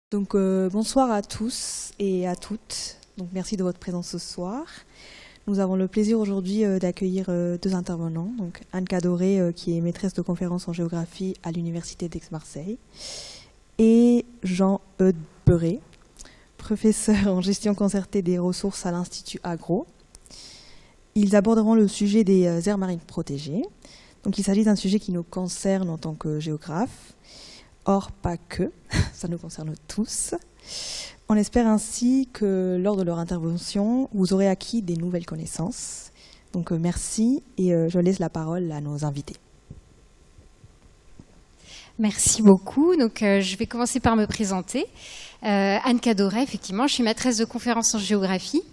Donc bonsoir à tous et à toutes. Donc merci de votre présence ce soir. Nous avons le plaisir aujourd'hui d'accueillir deux intervenants. Donc Anne Cadoré, qui est maîtresse de conférences en géographie à l'Université d'Aix-Marseille, et Jean-Eudes Beuret, professeur en gestion concertée des ressources à l'Institut Agro. Ils aborderont le sujet des aires marines protégées. Donc il s'agit d'un sujet qui nous concerne en tant que géographes. Or, pas que, ça nous concerne tous. On espère ainsi que lors de leur intervention, vous aurez acquis des nouvelles connaissances. Donc merci et je laisse la parole à nos invités. Merci beaucoup. Donc, je vais commencer par me présenter. Anne Cadoré, effectivement, je suis maîtresse de conférences en géographie.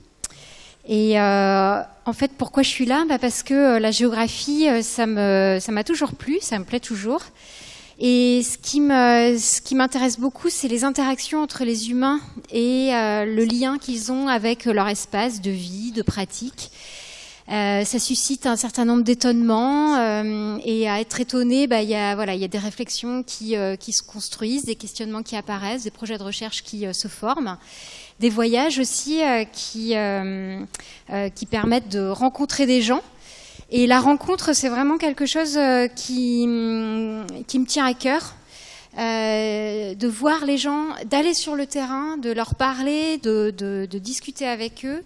Et en fait, pourquoi je suis là ? Parce que la géographie, ça m'a toujours plu, ça me plaît toujours. Et ce qui m'intéresse beaucoup, c'est les interactions entre les humains et le lien qu'ils ont avec leur espace de vie, de pratique. Ça suscite un certain nombre d'étonnements et à être étonné, il y a des réflexions qui se construisent, des questionnements qui apparaissent, des projets de recherche qui se forment, des voyages aussi qui permettent de rencontrer des gens. Et la rencontre, c'est vraiment quelque chose qui me tient à cœur, de voir les gens, d'aller sur le terrain, de leur parler, de discuter avec eux.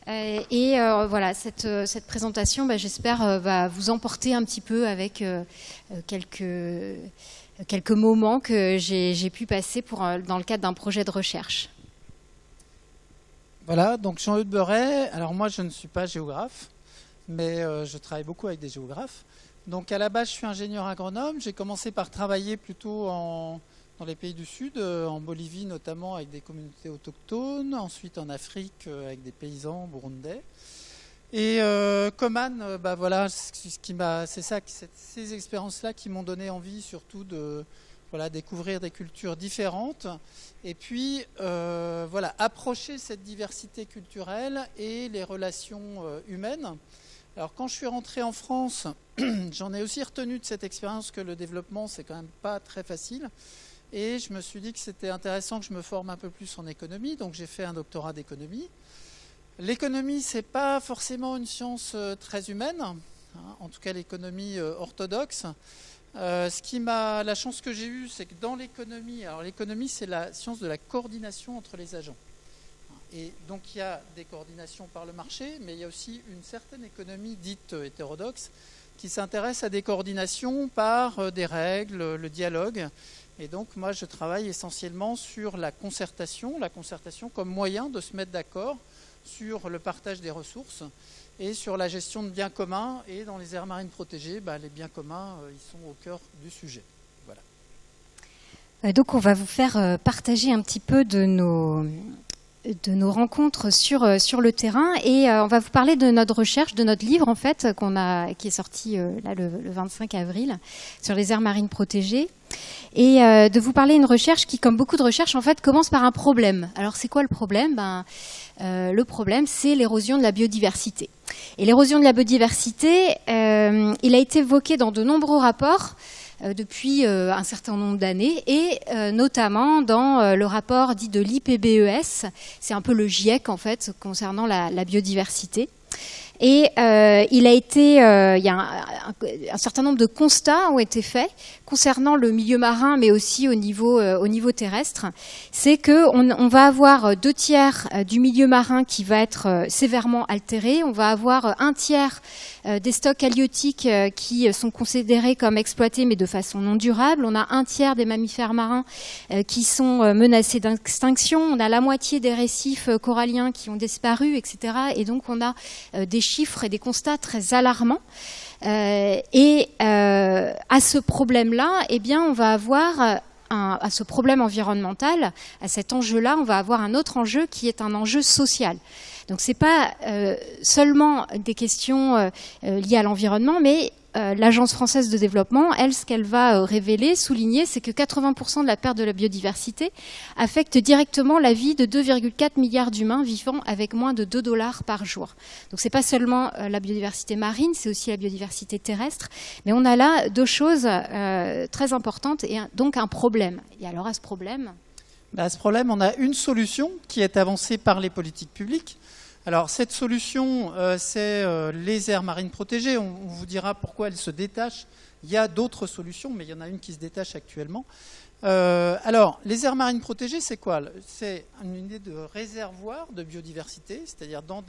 Voilà, cette présentation, j'espère, va vous emporter un petit peu avec quelques moments que j'ai pu passer dans le cadre d'un projet de recherche. Voilà, donc Jean-Eudes Beuret. Alors moi, je ne suis pas géographe, mais je travaille beaucoup avec des géographes. Donc à la base, je suis ingénieur agronome. J'ai commencé par travailler plutôt dans les pays du Sud, en Bolivie notamment avec des communautés autochtones, ensuite en Afrique avec des paysans burundais. Et comme Anne, c'est ces expériences-là qui m'ont donné envie surtout de découvrir des cultures différentes et puis approcher cette diversité culturelle et les relations humaines. Alors quand je suis rentré en France, j'en ai aussi retenu de cette expérience que le développement, c'est quand même pas très facile. Et je me suis dit que c'était intéressant que je me forme un peu plus en économie. Donc j'ai fait un doctorat d'économie. L'économie, c'est pas forcément une science très humaine, en tout cas l'économie orthodoxe. La chance que j'ai eue, c'est que dans l'économie, alors l'économie, c'est la science de la coordination entre les agents. Et donc il y a des coordinations par le marché, mais il y a aussi une certaine économie dite hétérodoxe qui s'intéresse à des coordinations par des règles, le dialogue. Et donc moi je travaille essentiellement sur la concertation comme moyen de se mettre d'accord sur le partage des ressources et sur la gestion de biens communs. Et dans les aires marines protégées, les biens communs, ils sont au cœur du sujet. Voilà. Donc on va vous faire partager un petit peu de nos rencontres sur le terrain et on va vous parler de notre recherche, de notre livre en fait qui est sorti le 25 avril sur les aires marines protégées et de vous parler d'une recherche qui, comme beaucoup de recherches en fait, commence par un problème. Alors c'est quoi le problème ? Le problème, c'est l'érosion de la biodiversité. Et l'érosion de la biodiversité, il a été évoqué dans de nombreux rapports depuis un certain nombre d'années et notamment dans le rapport dit de l'IPBES, c'est un peu le GIEC en fait concernant la biodiversité. Et il y a un certain nombre de constats ont été faits concernant le milieu marin, mais aussi au niveau terrestre. C'est que on va avoir 2/3 du milieu marin qui va être sévèrement altéré. On va avoir 1/3 des stocks halieutiques qui sont considérés comme exploités, mais de façon non durable. On a 1/3 des mammifères marins qui sont menacés d'extinction. On a la moitié des récifs coralliens qui ont disparu, etc. Et donc on a des chiffres et des constats très alarmants. À ce problème-là, on va avoir à ce problème environnemental, à cet enjeu-là, on va avoir un autre enjeu qui est un enjeu social. Donc c'est pas seulement des questions liées à l'environnement, mais l'Agence française de développement, elle, ce qu'elle va révéler, souligner, c'est que 80% de la perte de la biodiversité affecte directement la vie de 2,4 milliards d'humains vivant avec moins de $2 par jour. Donc c'est pas seulement la biodiversité marine, c'est aussi la biodiversité terrestre. Mais on a là deux choses très importantes et donc un problème. Et alors à ce problème... À ce problème, on a une solution qui est avancée par les politiques publiques. Alors cette solution, c'est les aires marines protégées. On vous dira pourquoi elles se détachent. Il y a d'autres solutions, mais il y en a une qui se détache actuellement. Alors, les aires marines protégées, c'est quoi? C'est une idée de réservoir de biodiversité, c'est-à-dire dans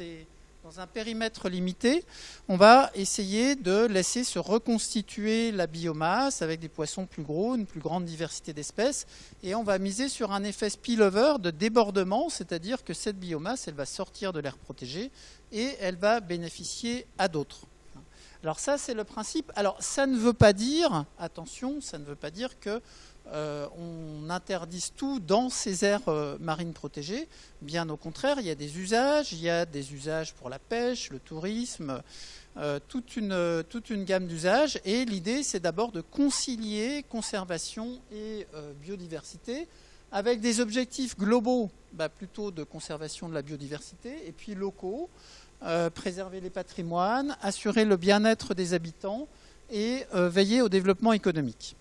un périmètre limité, on va essayer de laisser se reconstituer la biomasse avec des poissons plus gros, une plus grande diversité d'espèces, et on va miser sur un effet spillover de débordement, c'est-à-dire que cette biomasse, elle va sortir de l'aire protégée et elle va bénéficier à d'autres. Alors ça, c'est le principe. Alors ça ne veut pas dire, attention, ça ne veut pas dire que on interdise tout dans ces aires marines protégées. Bien au contraire, il y a des usages pour la pêche, le tourisme, toute une gamme d'usages. Et l'idée, c'est d'abord de concilier conservation et biodiversité avec des objectifs globaux, plutôt de conservation de la biodiversité, et puis locaux, préserver les patrimoines, assurer le bien-être des habitants et veiller au développement économique.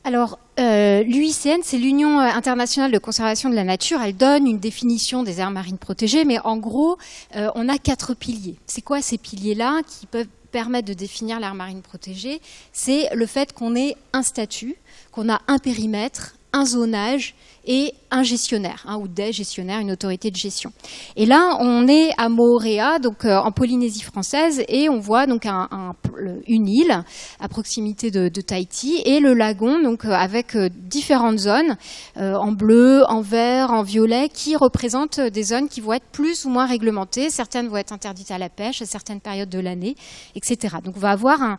Alors, l'UICN, c'est l'Union internationale de conservation de la nature. Elle donne une définition des aires marines protégées, mais en gros, on a 4 piliers. C'est quoi ces piliers-là qui peuvent permettre de définir l'aire marine protégée? C'est le fait qu'on ait un statut, qu'on a un périmètre, un zonage et un gestionnaire, ou des gestionnaires, une autorité de gestion. Et là, on est à Moorea, donc en Polynésie française, et on voit donc une île à proximité de Tahiti et le lagon, donc avec différentes zones en bleu, en vert, en violet, qui représentent des zones qui vont être plus ou moins réglementées. Certaines vont être interdites à la pêche à certaines périodes de l'année, etc. Donc on va avoir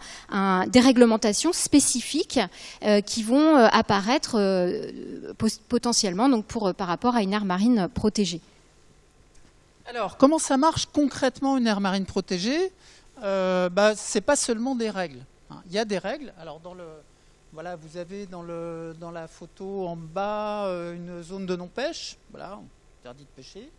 des réglementations spécifiques qui vont apparaître potentiellement donc par rapport à une aire marine protégée. Alors, comment ça marche concrètement une aire marine protégée? C'est pas seulement des règles. Il y a des règles. Alors, voilà, vous avez dans la photo en bas une zone de non-pêche. Voilà, interdit de pêcher.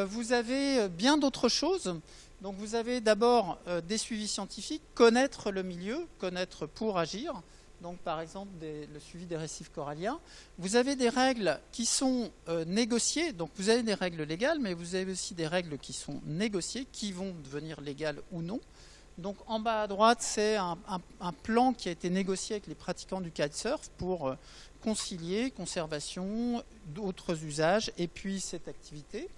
Vous avez bien d'autres choses. Donc, vous avez d'abord des suivis scientifiques, connaître le milieu, connaître pour agir. Donc, par exemple, le suivi des récifs coralliens. Vous avez des règles qui sont négociées. Donc, vous avez des règles légales, mais vous avez aussi des règles qui sont négociées, qui vont devenir légales ou non. Donc, en bas à droite, c'est un plan qui a été négocié avec les pratiquants du kitesurf pour concilier conservation, d'autres usages, et puis cette activité.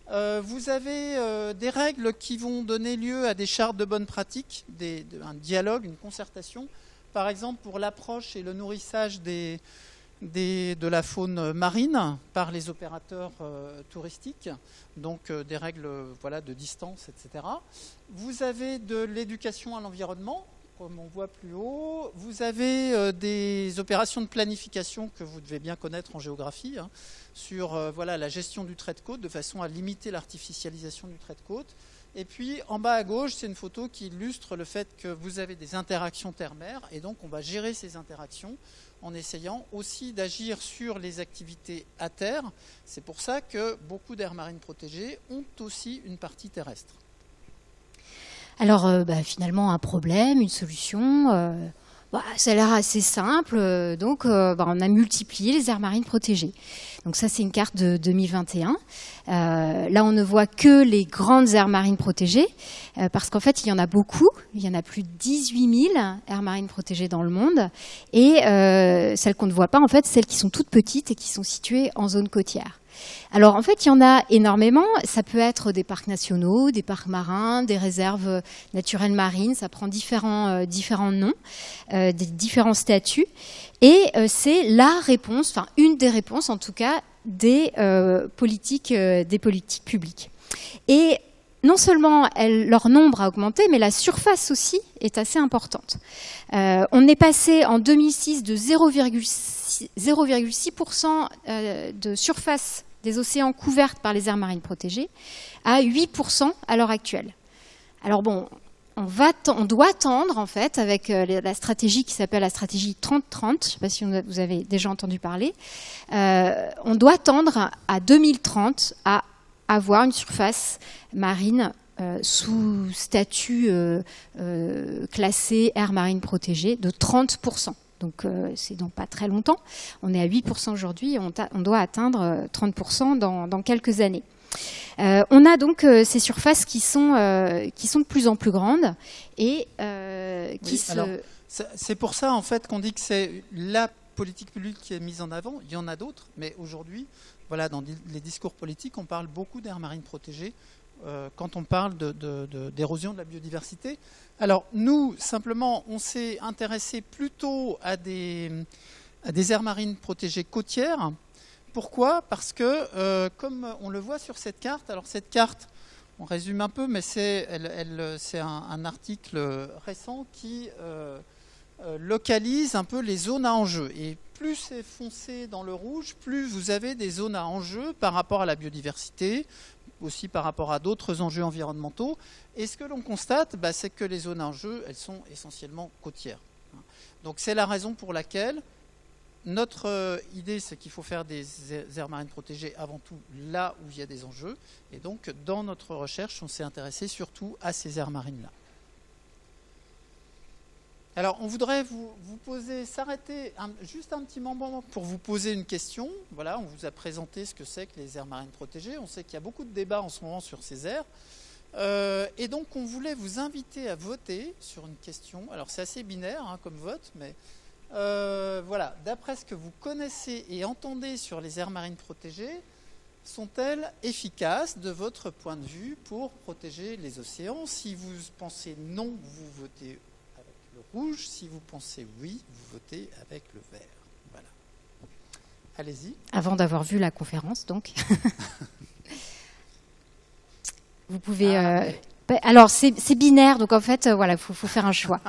Vous avez des règles qui vont donner lieu à des chartes de bonnes pratiques, un dialogue, une concertation. Par exemple, pour l'approche et le nourrissage de la faune marine par les opérateurs touristiques, donc des règles de distance, etc. Vous avez de l'éducation à l'environnement, comme on voit plus haut. Vous avez des opérations de planification que vous devez bien connaître en géographie, sur la gestion du trait de côte, de façon à limiter l'artificialisation du trait de côte. Et puis, en bas à gauche, c'est une photo qui illustre le fait que vous avez des interactions terre-mer, et donc on va gérer ces interactions en essayant aussi d'agir sur les activités à terre. C'est pour ça que beaucoup d'aires marines protégées ont aussi une partie terrestre. Alors, finalement, un problème, une solution... ça a l'air assez simple, donc on a multiplié les aires marines protégées. Donc ça, c'est une carte de 2021. Là, on ne voit que les grandes aires marines protégées, parce qu'en fait, il y en a beaucoup. Il y en a plus de 18 000 aires marines protégées dans le monde. Et celles qu'on ne voit pas, en fait, celles qui sont toutes petites et qui sont situées en zone côtière. Alors en fait, il y en a énormément. Ça peut être des parcs nationaux, des parcs marins, des réserves naturelles marines. Ça prend différents noms, des différents statuts. Et c'est la réponse, enfin une des réponses en tout cas, des politiques publiques. Et non seulement leur nombre a augmenté, mais la surface aussi est assez importante. On est passé en 2006 de 0,6% de surface des océans couvertes par les aires marines protégées à 8% à l'heure actuelle. Alors bon, on doit tendre en fait avec la stratégie qui s'appelle la stratégie 30-30, je ne sais pas si vous avez déjà entendu parler, on doit tendre à 2030 à avoir une surface marine sous statut classé aire marine protégée de 30%. Donc c'est dans pas très longtemps. On est à 8% aujourd'hui, on doit atteindre 30% dans quelques années. On a donc ces surfaces qui sont de plus en plus grandes et c'est pour ça en fait qu'on dit que c'est la politique publique qui est mise en avant. Il y en a d'autres, mais aujourd'hui, voilà, dans les discours politiques, on parle beaucoup d'aires marines protégées quand on parle d'érosion de la biodiversité. Alors nous, simplement, on s'est intéressé plutôt à des aires marines protégées côtières. Pourquoi ? Parce que, comme on le voit sur cette carte, alors cette carte, on résume un peu, mais c'est un article récent qui localise un peu les zones à enjeu. Et plus c'est foncé dans le rouge, plus vous avez des zones à enjeu par rapport à la biodiversité, aussi par rapport à d'autres enjeux environnementaux. Et ce que l'on constate, c'est que les zones à enjeu, elles sont essentiellement côtières. Donc c'est la raison pour laquelle notre idée, c'est qu'il faut faire des aires marines protégées avant tout là où il y a des enjeux. Et donc, dans notre recherche, on s'est intéressé surtout à ces aires marines-là. Alors, on voudrait vous poser, s'arrêter juste un petit moment pour vous poser une question. Voilà, on vous a présenté ce que c'est que les aires marines protégées. On sait qu'il y a beaucoup de débats en ce moment sur ces aires. Et donc, on voulait vous inviter à voter sur une question. Alors, c'est assez binaire comme vote, mais... voilà, d'après ce que vous connaissez et entendez sur les aires marines protégées, sont-elles efficaces de votre point de vue pour protéger les océans ? Si vous pensez non, vous votez avec le rouge. Si vous pensez oui, vous votez avec le vert. Voilà. Allez-y. Avant d'avoir vu la conférence, donc. Vous pouvez... Alors, c'est binaire, donc en fait, voilà, faut faire un choix.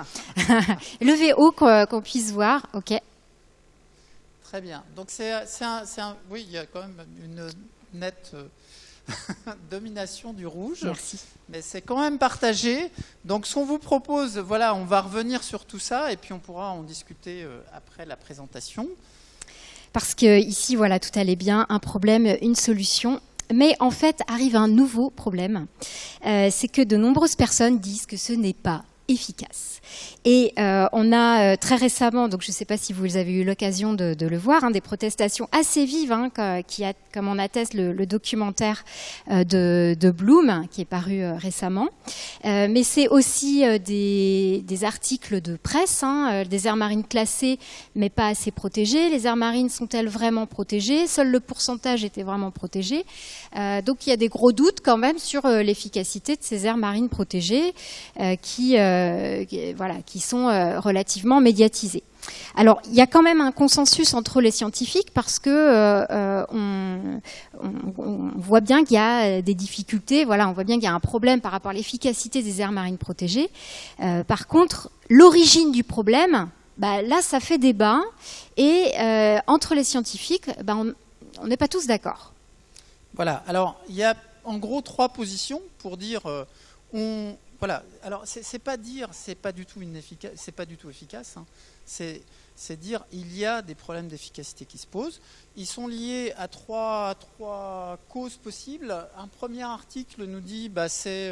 Levez haut qu'on puisse voir, ok. Très bien. Donc, oui, il y a quand même une nette domination du rouge. Merci. Mais c'est quand même partagé. Donc, ce qu'on vous propose, voilà, on va revenir sur tout ça et puis on pourra en discuter après la présentation. Parce que ici, voilà, tout allait bien, un problème, une solution. Mais en fait, arrive un nouveau problème. C'est que de nombreuses personnes disent que ce n'est pas efficace. Et on a très récemment, donc je ne sais pas si vous avez eu l'occasion de le voir, des protestations assez vives, comme on atteste le documentaire de Bloom, qui est paru récemment. Mais c'est aussi des articles de presse, des aires marines classées, mais pas assez protégées. Les aires marines sont-elles vraiment protégées ? Seul le pourcentage était vraiment protégé. Donc il y a des gros doutes quand même sur l'efficacité de ces aires marines protégées qui sont relativement médiatisées. Alors, il y a quand même un consensus entre les scientifiques parce que on voit bien qu'il y a des difficultés. Voilà, on voit bien qu'il y a un problème par rapport à l'efficacité des aires marines protégées. Par contre, l'origine du problème, là, ça fait débat. Et entre les scientifiques, on n'est pas tous d'accord. Voilà. Alors, il y a en gros 3 positions pour dire voilà. Alors, c'est pas dire, c'est pas du tout efficace. C'est dire il y a des problèmes d'efficacité qui se posent. Ils sont liés à trois causes possibles. Un premier article nous dit c'est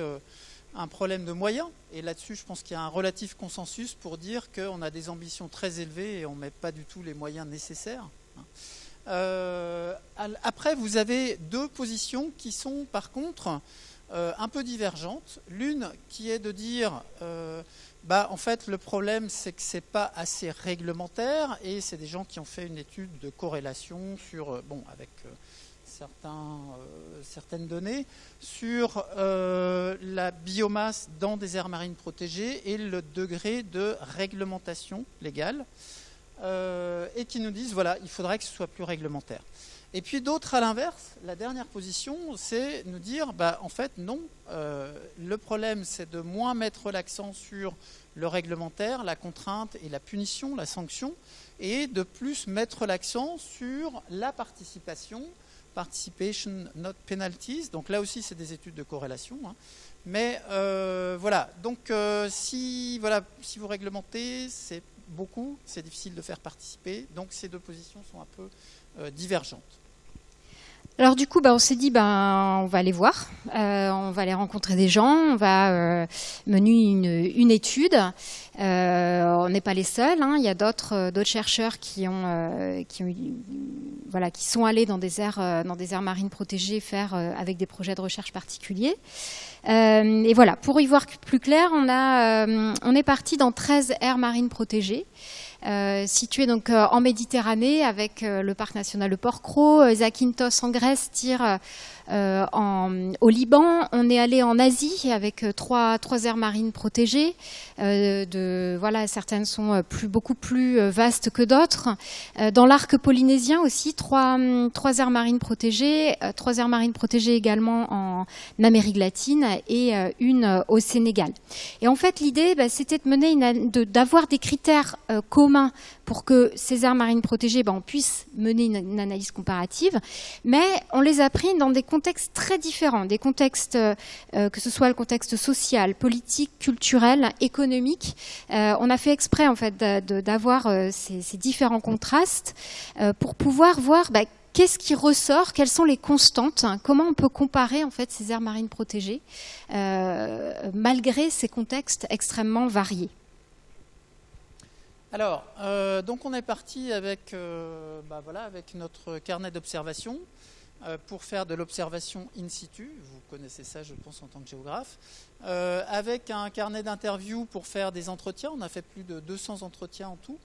un problème de moyens. Et là-dessus, je pense qu'il y a un relatif consensus pour dire qu'on a des ambitions très élevées et on ne met pas du tout les moyens nécessaires. Après, vous avez 2 positions qui sont par contre un peu divergentes. L'une qui est de dire en fait le problème c'est que c'est pas assez réglementaire, et c'est des gens qui ont fait une étude de corrélation sur avec certaines données sur la biomasse dans des aires marines protégées et le degré de réglementation légale, et qui nous disent voilà, il faudrait que ce soit plus réglementaire. Et puis d'autres à l'inverse, la dernière position, c'est nous dire en fait non, le problème c'est de moins mettre l'accent sur le réglementaire, la contrainte et la punition, la sanction, et de plus mettre l'accent sur la participation, participation not penalties. Donc là aussi c'est des études de corrélation, mais voilà. Donc si vous réglementez, c'est beaucoup, c'est difficile de faire participer. Donc ces 2 positions sont un peu divergentes. Alors du coup, on s'est dit, on va aller voir, on va aller rencontrer des gens, on va mener une étude. On n'est pas les seuls, hein, il y a d'autres chercheurs qui sont allés dans des aires marines protégées faire avec des projets de recherche particuliers. Et voilà, pour y voir plus clair, on est parti dans 13 aires marines protégées. Situé donc en Méditerranée avec le parc national de Porquerolles, Zakynthos en Grèce, Tyr au Liban. On est allé en Asie avec trois aires marines protégées. Certaines sont beaucoup plus vastes que d'autres. Dans l'arc polynésien aussi, trois aires marines protégées, 3 aires marines protégées également en Amérique latine et une au Sénégal. Et en fait, l'idée, c'était d'avoir des critères communs pour que ces aires marines protégées, on puisse mener une analyse comparative, mais on les a pris dans des contextes très différents, des contextes, que ce soit le contexte social, politique, culturel, économique. On a fait exprès en fait d'avoir ces différents contrastes pour pouvoir voir qu'est-ce qui ressort, quelles sont les constantes, comment on peut comparer en fait ces aires marines protégées malgré ces contextes extrêmement variés. Alors, donc on est parti avec notre carnet d'observation pour faire de l'observation in situ. Vous connaissez ça, je pense, en tant que géographe. Avec un carnet d'interview pour faire des entretiens. On a fait plus de 200 entretiens en tout.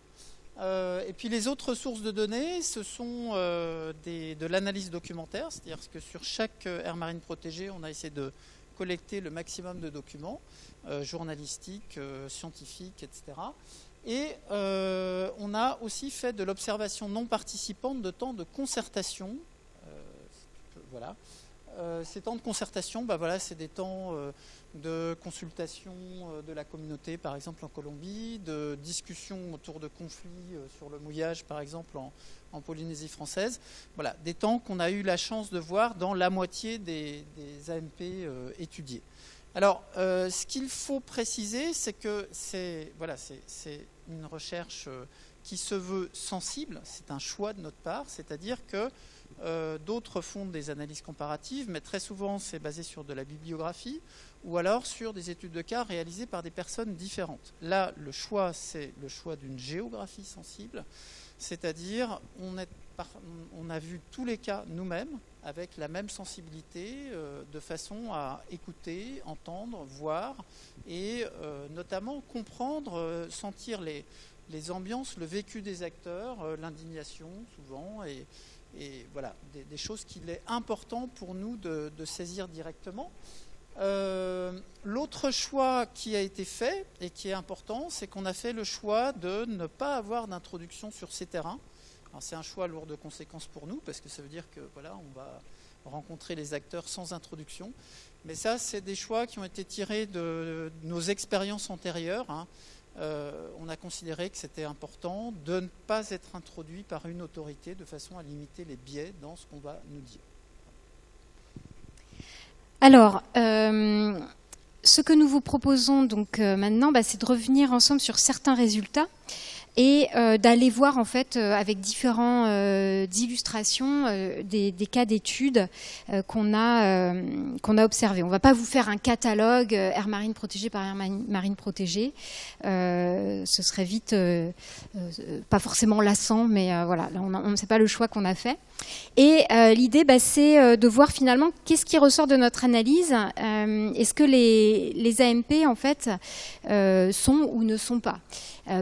Et puis les autres sources de données, ce sont de l'analyse documentaire. C'est-à-dire que sur chaque aire marine protégée, on a essayé de collecter le maximum de documents journalistiques, scientifiques, etc. Et on a aussi fait de l'observation non participante de temps de concertation. Ces temps de concertation, c'est des temps de consultation de la communauté, par exemple en Colombie, de discussion autour de conflits sur le mouillage, par exemple en Polynésie française. Voilà, des temps qu'on a eu la chance de voir dans la moitié des AMP étudiés. Alors, ce qu'il faut préciser, c'est que c'est une recherche qui se veut sensible. C'est un choix de notre part, c'est-à-dire que d'autres font des analyses comparatives, mais très souvent c'est basé sur de la bibliographie ou alors sur des études de cas réalisées par des personnes différentes. Là, le choix, c'est le choix d'une géographie sensible, c'est-à-dire on a vu tous les cas nous-mêmes avec la même sensibilité, de façon à écouter, entendre, voir et notamment comprendre, sentir les ambiances, le vécu des acteurs, l'indignation souvent et voilà, des choses qu'il est important pour nous de saisir directement. L'autre choix qui a été fait et qui est important, c'est qu'on a fait le choix de ne pas avoir d'introduction sur ces terrains. Alors c'est un choix lourd de conséquences pour nous parce que ça veut dire que on va rencontrer les acteurs sans introduction. Mais ça, c'est des choix qui ont été tirés de nos expériences antérieures. On a considéré que c'était important de ne pas être introduit par une autorité de façon à limiter les biais dans ce qu'on va nous dire. Alors, ce que nous vous proposons donc maintenant, c'est de revenir ensemble sur certains résultats et d'aller voir en fait avec différentes illustrations des cas d'études qu'on a observés. On ne va pas vous faire un catalogue aire marine protégée par aire marine protégée. Ce serait vite pas forcément lassant, mais voilà, là, c'est pas le choix qu'on a fait. Et l'idée, c'est de voir finalement qu'est-ce qui ressort de notre analyse. Est-ce que les AMP en fait sont ou ne sont pas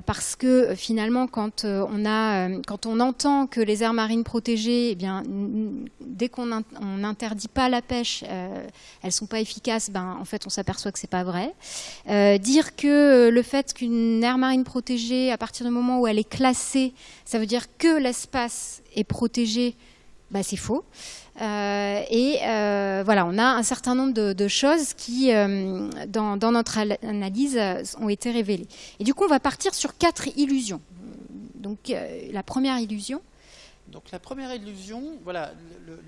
parce que finalement, quand on entend que les aires marines protégées, dès qu'on n'interdit pas la pêche, elles sont pas efficaces, en fait, on s'aperçoit que c'est pas vrai. Dire que le fait qu'une aire marine protégée, à partir du moment où elle est classée, ça veut dire que l'espace est protégé, c'est faux. Voilà, on a un certain nombre de choses qui, dans notre analyse, ont été révélées. Et du coup, on va partir sur 4 illusions. Donc, la première illusion. Donc, la première illusion, voilà,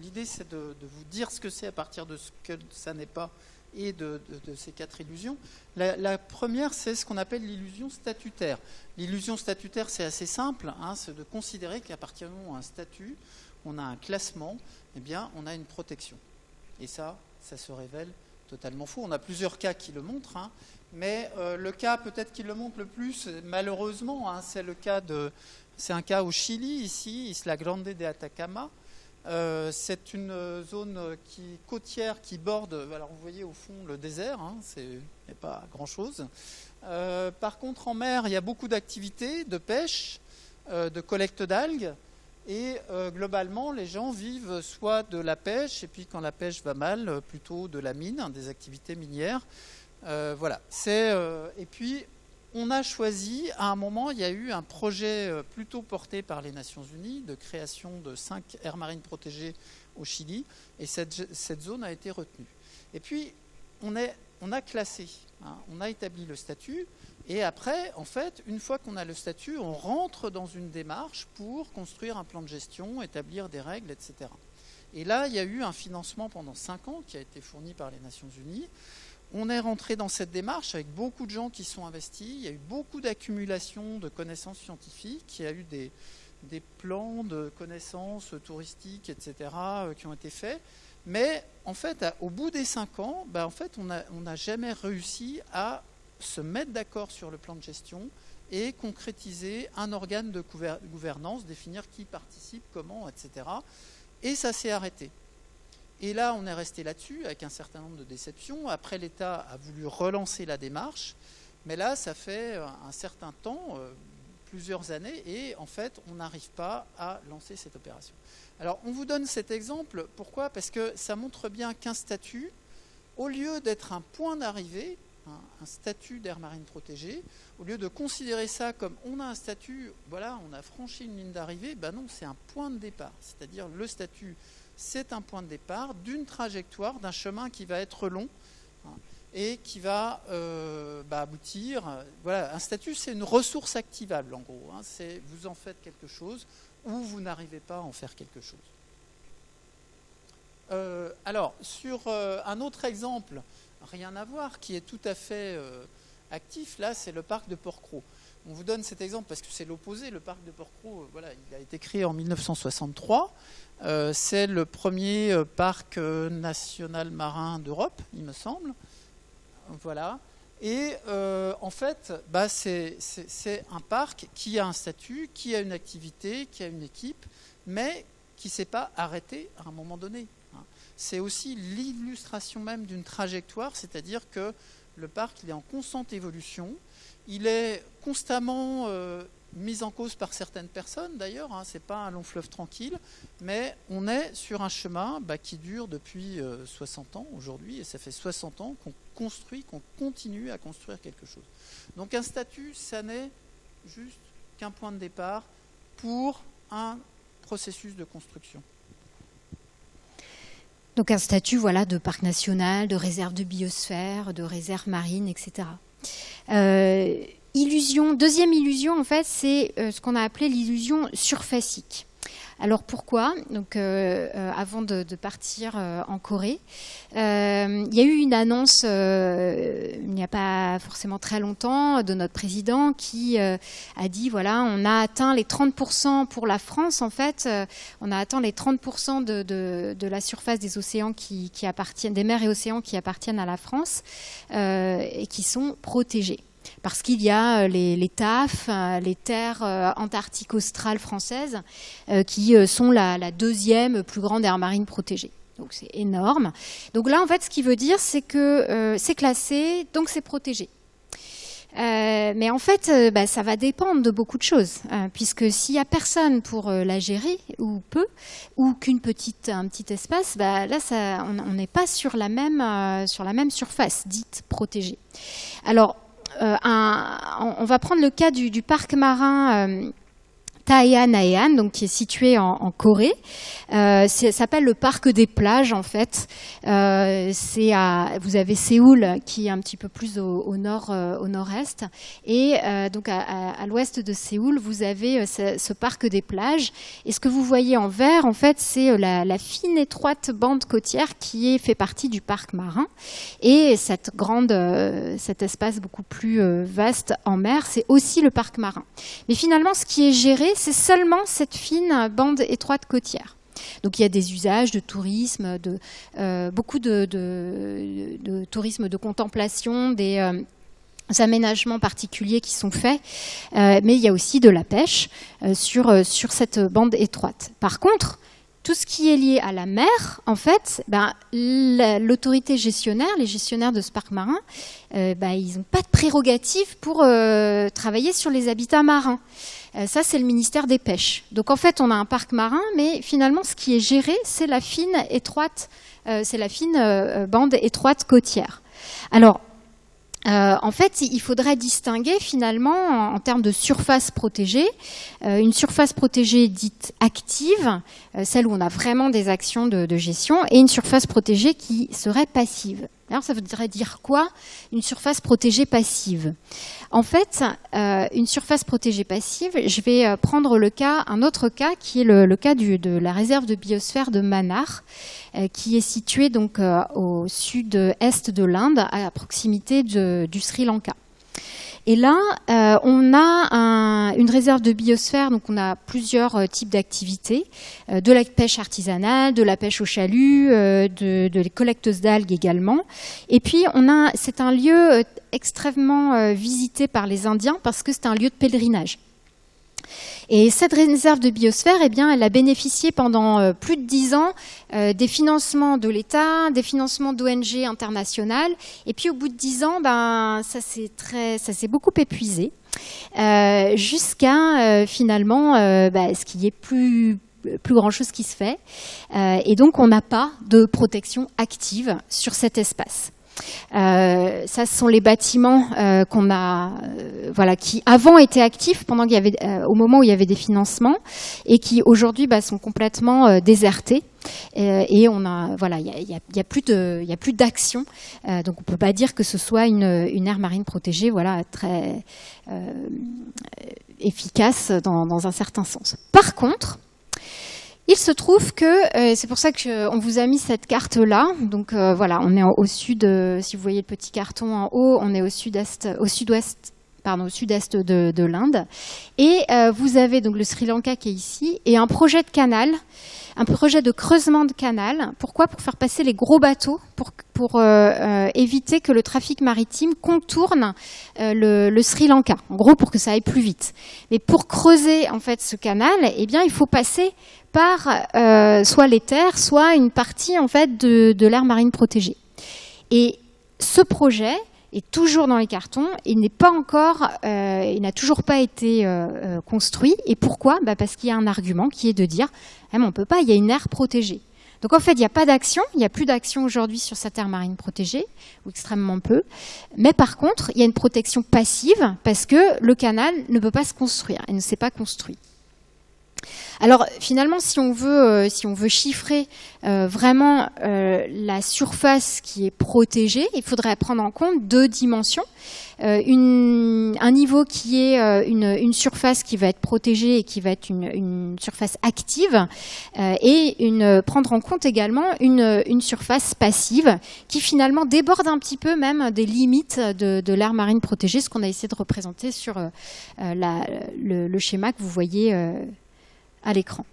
l'idée, c'est de vous dire ce que c'est à partir de ce que ça n'est pas et de ces 4 illusions. La première, c'est ce qu'on appelle l'illusion statutaire. L'illusion statutaire, c'est assez simple, c'est de considérer qu'à partir du moment où un statut, on a un classement, eh bien, on a une protection. Et ça se révèle totalement faux. On a plusieurs cas qui le montrent, hein, mais le cas peut-être qui le montre le plus, malheureusement, hein, c'est un cas au Chili, ici, Isla Grande de Atacama. C'est une zone côtière qui borde, alors vous voyez au fond le désert, hein, il n'y a pas grand-chose. Par contre, en mer, il y a beaucoup d'activités de pêche, de collecte d'algues, et globalement, les gens vivent soit de la pêche, et puis quand la pêche va mal, plutôt de la mine, des activités minières. Voilà. Et puis, on a choisi, à un moment, il y a eu un projet plutôt porté par les Nations Unies de création de 5 aires marines protégées au Chili, et cette zone a été retenue. Et puis, on a classé, hein, on a établi le statut, et après, en fait, une fois qu'on a le statut, on rentre dans une démarche pour construire un plan de gestion, établir des règles, etc. Et là, il y a eu un financement pendant 5 ans qui a été fourni par les Nations Unies. On est rentré dans cette démarche avec beaucoup de gens qui sont investis. Il y a eu beaucoup d'accumulation de connaissances scientifiques. Il y a eu des plans de connaissances touristiques, etc., qui ont été faits. Mais en fait, au bout des 5 ans, en fait, on n'a jamais réussi à se mettre d'accord sur le plan de gestion et concrétiser un organe de gouvernance, définir qui participe, comment, etc. Et ça s'est arrêté. Et là, on est resté là-dessus avec un certain nombre de déceptions. Après, l'État a voulu relancer la démarche, mais là, ça fait un certain temps, plusieurs années, et en fait, on n'arrive pas à lancer cette opération. Alors, on vous donne cet exemple. Pourquoi ? Parce que ça montre bien qu'un statut, au lieu d'être un point d'arrivée, un statut d'aire marine protégée, au lieu de considérer ça comme on a un statut, voilà, on a franchi une ligne d'arrivée, non, c'est un point de départ. C'est-à-dire le statut, c'est un point de départ d'une trajectoire, d'un chemin qui va être long et qui va aboutir. Voilà, un statut, c'est une ressource activable en gros. Hein, c'est vous en faites quelque chose ou vous n'arrivez pas à en faire quelque chose. Alors, sur un autre exemple, rien à voir, qui est tout à fait actif, là, c'est le parc de Port-Cros. On vous donne cet exemple parce que c'est l'opposé. Le parc de Port-Cros, voilà, il a été créé en 1963. C'est le premier parc national marin d'Europe, il me semble. Voilà. Et en fait, c'est un parc qui a un statut, qui a une activité, qui a une équipe, mais qui ne s'est pas arrêté à un moment donné. C'est aussi l'illustration même d'une trajectoire, c'est-à-dire que le parc il est en constante évolution, il est constamment mis en cause par certaines personnes d'ailleurs, hein, ce n'est pas un long fleuve tranquille, mais on est sur un chemin qui dure depuis 60 ans aujourd'hui, et ça fait 60 ans qu'on construit, qu'on continue à construire quelque chose. Donc un statut, ça n'est juste qu'un point de départ pour un processus de construction. Donc un statut de parc national, de réserve de biosphère, de réserve marine, etc. Deuxième illusion, en fait, c'est ce qu'on a appelé l'illusion surfacique. Alors pourquoi ? Donc, avant de partir en Corée, il y a eu une annonce il n'y a pas forcément très longtemps de notre président qui a dit voilà, on a atteint les 30% pour la France. En fait, on a atteint les 30% de la surface des océans qui appartiennent, des mers et océans qui appartiennent à la France et qui sont protégés. Parce qu'il y a les TAF, les terres antarctiques australes françaises, qui sont la deuxième plus grande aire marine protégée. Donc c'est énorme. Donc là, en fait, ce qui veut dire, c'est que c'est classé, donc c'est protégé. Mais en fait, ça va dépendre de beaucoup de choses, puisque s'il n'y a personne pour la gérer, ou peu, ou qu'un petit espace, là, on n'est pas sur la même surface, dite protégée. Alors, on va prendre le cas du parc marin Taean, donc qui est situé en Corée. Ça s'appelle le parc des plages en fait. Vous avez Séoul qui est un petit peu plus au nord-est, et donc à l'ouest de Séoul, vous avez ce parc des plages. Et ce que vous voyez en vert, en fait, c'est la fine étroite bande côtière qui fait partie du parc marin. Et cet espace beaucoup plus vaste en mer, c'est aussi le parc marin. Mais finalement, ce qui est géré, c'est seulement cette fine bande étroite côtière. Donc il y a des usages de tourisme, beaucoup de tourisme de contemplation, des aménagements particuliers qui sont faits, mais il y a aussi de la pêche sur cette bande étroite. Par contre, tout ce qui est lié à la mer, en fait, l'autorité gestionnaire, les gestionnaires de ce parc marin, ils n'ont pas de prérogative pour travailler sur les habitats marins. Ça, c'est le ministère des Pêches. Donc, en fait, on a un parc marin, mais finalement, ce qui est géré, c'est la fine bande étroite côtière. Alors, en fait, il faudrait distinguer finalement en termes de surface protégée, une surface protégée dite active, celle où on a vraiment des actions de gestion, et une surface protégée qui serait passive. Alors, ça voudrait dire quoi, une surface protégée passive? En fait, une surface protégée passive, je vais prendre un autre cas qui est le cas de la réserve de biosphère de Mannar, qui est située donc au sud-est de l'Inde, à proximité du Sri Lanka. Et là, on a une réserve de biosphère, donc on a plusieurs types d'activités, de la pêche artisanale, de la pêche au chalut, de collecteuses d'algues également. Et puis, c'est un lieu extrêmement visité par les Indiens parce que c'est un lieu de pèlerinage. Et cette réserve de biosphère, elle a bénéficié pendant plus de 10 ans des financements de l'État, des financements d'ONG internationales. Et puis au bout de 10 ans, ça s'est beaucoup épuisé, jusqu'à finalement ce qui est plus grand chose qui se fait. Et donc on n'a pas de protection active sur cet espace. Ça, ce sont les bâtiments qu'on a, qui avant étaient actifs pendant qu'il y avait, au moment où il y avait des financements, et qui aujourd'hui sont complètement désertés. Et on a, il y a plus d'action. Donc on peut pas dire que ce soit une aire marine protégée, très efficace dans un certain sens. Par contre, il se trouve que, c'est pour ça qu'on vous a mis cette carte-là. Donc on est au sud, si vous voyez le petit carton en haut, on est au sud-est de l'Inde. Et vous avez donc le Sri Lanka qui est ici, et un projet de canal, un projet de creusement de canal. Pourquoi? Pour faire passer les gros bateaux, pour éviter que le trafic maritime contourne le Sri Lanka. En gros, pour que ça aille plus vite. Mais pour creuser en fait ce canal, il faut passer par soit les terres, soit une partie en fait de l'aire marine protégée. Et ce projet est toujours dans les cartons, il n'a toujours pas été construit. Et pourquoi? Parce qu'il y a un argument qui est de dire on peut pas, il y a une aire protégée. Donc en fait, il n'y a pas d'action, il n'y a plus d'action aujourd'hui sur cette aire marine protégée, ou extrêmement peu. Mais par contre, il y a une protection passive parce que le canal ne peut pas se construire, il ne s'est pas construit. Alors finalement, si on veut chiffrer vraiment la surface qui est protégée, il faudrait prendre en compte 2 dimensions. Un niveau qui est une surface qui va être protégée et qui va être une surface active, et prendre en compte également une surface passive qui finalement déborde un petit peu même des limites de l'aire marine protégée, ce qu'on a essayé de représenter sur le schéma que vous voyez à l'écran.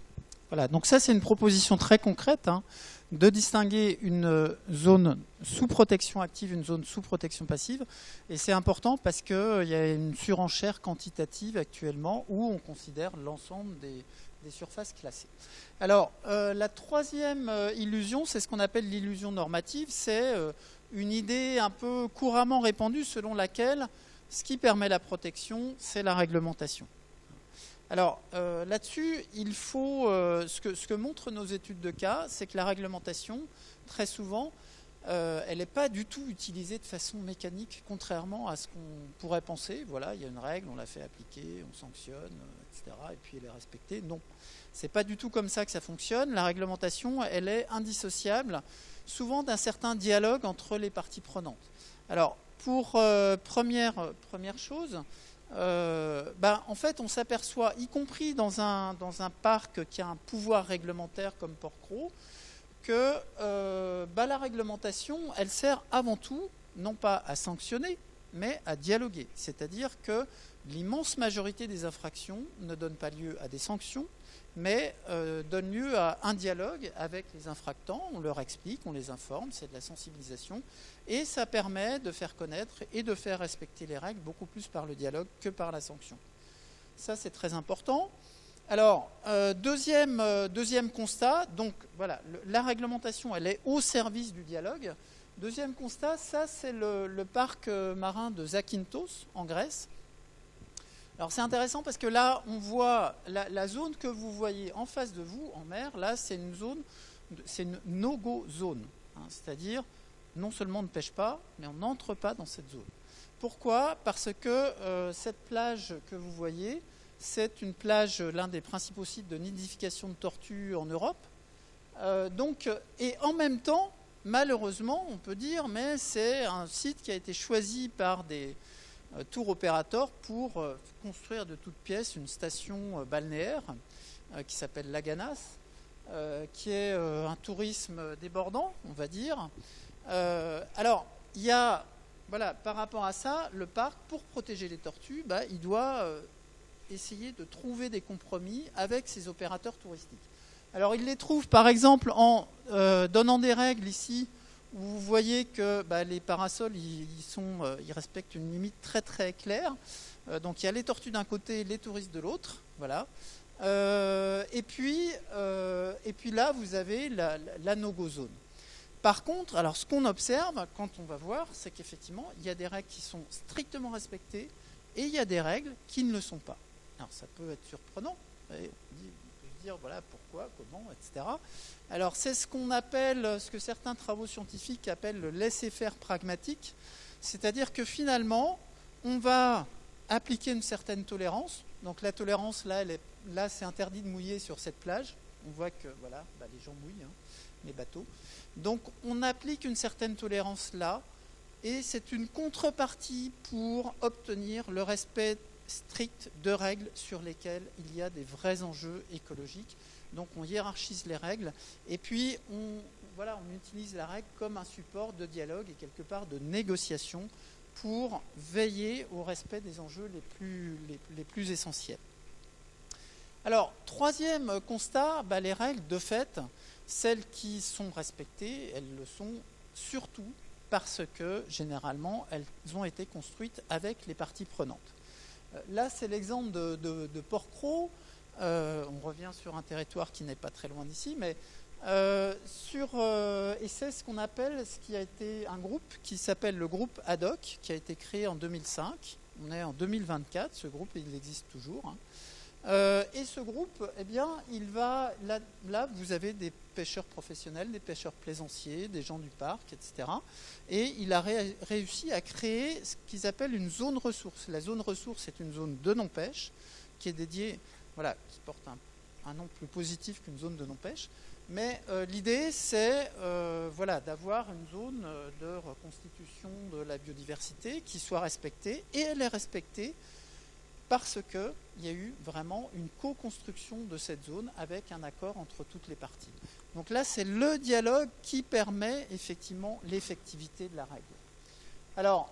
Voilà, donc ça c'est une proposition très concrète, de distinguer une zone sous protection active, une zone sous protection passive. Et c'est important parce qu'il y a une surenchère quantitative actuellement où on considère l'ensemble des surfaces classées. Alors, la troisième illusion, c'est ce qu'on appelle l'illusion normative. C'est une idée un peu couramment répandue selon laquelle ce qui permet la protection, c'est la réglementation. Alors là-dessus, il faut ce que montrent nos études de cas, c'est que la réglementation, très souvent, elle n'est pas du tout utilisée de façon mécanique, contrairement à ce qu'on pourrait penser. Voilà, il y a une règle, on la fait appliquer, on sanctionne, etc. Et puis elle est respectée. Non, c'est pas du tout comme ça que ça fonctionne. La réglementation, elle est indissociable, souvent d'un certain dialogue entre les parties prenantes. Alors, pour première chose. En fait, on s'aperçoit, y compris dans un parc qui a un pouvoir réglementaire comme Port-Cros, que la réglementation, elle sert avant tout, non pas à sanctionner, mais à dialoguer. C'est-à-dire que l'immense majorité des infractions ne donnent pas lieu à des sanctions, mais donnent lieu à un dialogue avec les infractants. On leur explique, on les informe, c'est de la sensibilisation, et ça permet de faire connaître et de faire respecter les règles beaucoup plus par le dialogue que par la sanction. Ça, c'est très important. Alors, deuxième constat, donc voilà, la réglementation, elle est au service du dialogue. Deuxième constat, ça c'est le parc marin de Zakynthos en Grèce. Alors c'est intéressant parce que là, on voit la zone que vous voyez en face de vous, en mer, là c'est une zone, c'est une no-go zone. Hein, c'est-à-dire, non seulement on ne pêche pas, mais on n'entre pas dans cette zone. Pourquoi ? Parce que cette plage que vous voyez, c'est une plage, l'un des principaux sites de nidification de tortues en Europe. Et en même temps, malheureusement, on peut dire, mais c'est un site qui a été choisi par des tour opérateurs pour construire de toutes pièces une station balnéaire qui s'appelle Laganas, qui est un tourisme débordant, on va dire. Alors, il y a, voilà, par rapport à ça, le parc, pour protéger les tortues, il doit essayer de trouver des compromis avec ses opérateurs touristiques. Alors, il les trouve, par exemple, en donnant des règles ici, où vous voyez que les parasols, ils respectent une limite très très claire. Donc, il y a les tortues d'un côté et les touristes de l'autre. Voilà. Et puis là, vous avez la no-go zone. Par contre, alors ce qu'on observe quand on va voir, c'est qu'effectivement, il y a des règles qui sont strictement respectées et il y a des règles qui ne le sont pas. Alors, ça peut être surprenant. On peut se dire, voilà, pourquoi, comment, etc. Alors, c'est ce qu'on appelle, ce que certains travaux scientifiques appellent le laisser-faire pragmatique. C'est-à-dire que finalement, on va appliquer une certaine tolérance. Donc, la tolérance, là, c'est interdit de mouiller sur cette plage. On voit que, voilà, les gens mouillent, les bateaux. Donc, on applique une certaine tolérance là. Et c'est une contrepartie pour obtenir le respect strict de règles sur lesquelles il y a des vrais enjeux écologiques. Donc on hiérarchise les règles et puis on utilise la règle comme un support de dialogue et quelque part de négociation pour veiller au respect des enjeux les plus essentiels. Alors, troisième constat, les règles, de fait, celles qui sont respectées, elles le sont surtout parce que, généralement, elles ont été construites avec les parties prenantes. Là, c'est l'exemple de Port-Cros. On revient sur un territoire qui n'est pas très loin d'ici, mais et c'est ce qu'on appelle, ce qui a été un groupe qui s'appelle le groupe ADOC, qui a été créé en 2005. On est en 2024, ce groupe, il existe toujours. Et ce groupe, eh bien, il va là, vous avez des pêcheurs professionnels, des pêcheurs plaisanciers, des gens du parc, etc. Et il a réussi à créer ce qu'ils appellent une zone ressource. La zone ressource est une zone de non-pêche qui est dédiée, voilà, qui porte un nom plus positif qu'une zone de non-pêche. Mais l'idée, c'est d'avoir une zone de reconstitution de la biodiversité qui soit respectée, et elle est respectée parce qu'il y a eu vraiment une co-construction de cette zone avec un accord entre toutes les parties. Donc là, c'est le dialogue qui permet effectivement l'effectivité de la règle. Alors,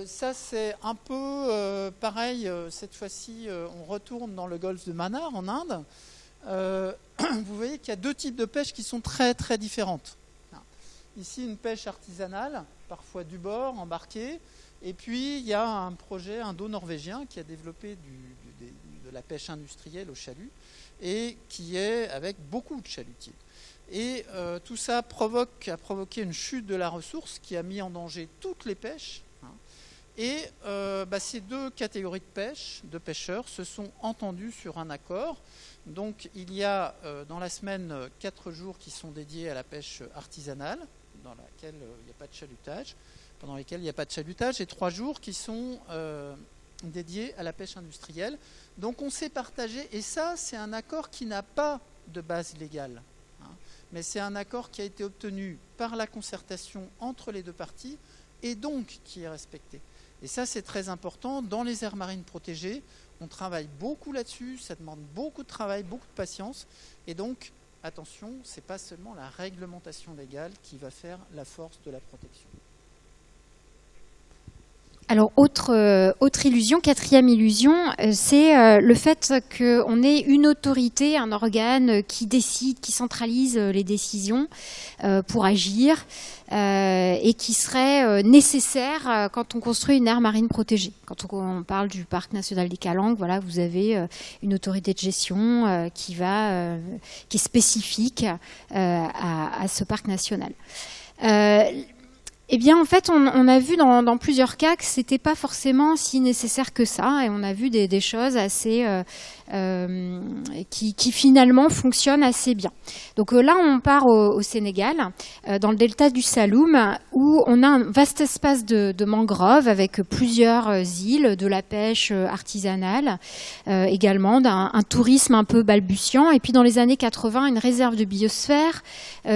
ça c'est un peu pareil, cette fois-ci, on retourne dans le golfe de Mannar, en Inde. Vous voyez qu'il y a deux types de pêche qui sont très très différentes. Ici, une pêche artisanale, parfois du bord, embarquée. Et puis, il y a un projet indo-norvégien qui a développé de la pêche industrielle au chalut et qui est avec beaucoup de chalutiers. Et tout ça a provoqué une chute de la ressource qui a mis en danger toutes les pêches. Et ces deux catégories de pêcheurs se sont entendus sur un accord. Donc, il y a dans la semaine 4 jours qui sont dédiés à la pêche artisanale, dans laquelle il n'y a pas de chalutage. Pendant lesquels il n'y a pas de chalutage, et 3 jours qui sont dédiés à la pêche industrielle. Donc on s'est partagé, et ça c'est un accord qui n'a pas de base légale, mais c'est un accord qui a été obtenu par la concertation entre les deux parties, et donc qui est respecté. Et ça c'est très important, dans les aires marines protégées, on travaille beaucoup là-dessus, ça demande beaucoup de travail, beaucoup de patience, et donc, attention, ce n'est pas seulement la réglementation légale qui va faire la force de la protection. Alors, autre illusion, quatrième illusion, c'est le fait qu'on ait une autorité, un organe qui décide, qui centralise les décisions pour agir et qui serait nécessaire quand on construit une aire marine protégée. Quand on parle du parc national des Calanques, voilà, vous avez une autorité de gestion qui est spécifique à ce parc national. Eh bien, en fait, on a vu dans plusieurs cas que c'était pas forcément si nécessaire que ça, et on a vu des choses assez qui finalement fonctionnent assez bien. Donc là, on part au Sénégal, dans le delta du Saloum, où on a un vaste espace de mangroves avec plusieurs îles, de la pêche artisanale, également un tourisme un peu balbutiant, et puis dans les années 80, une réserve de biosphère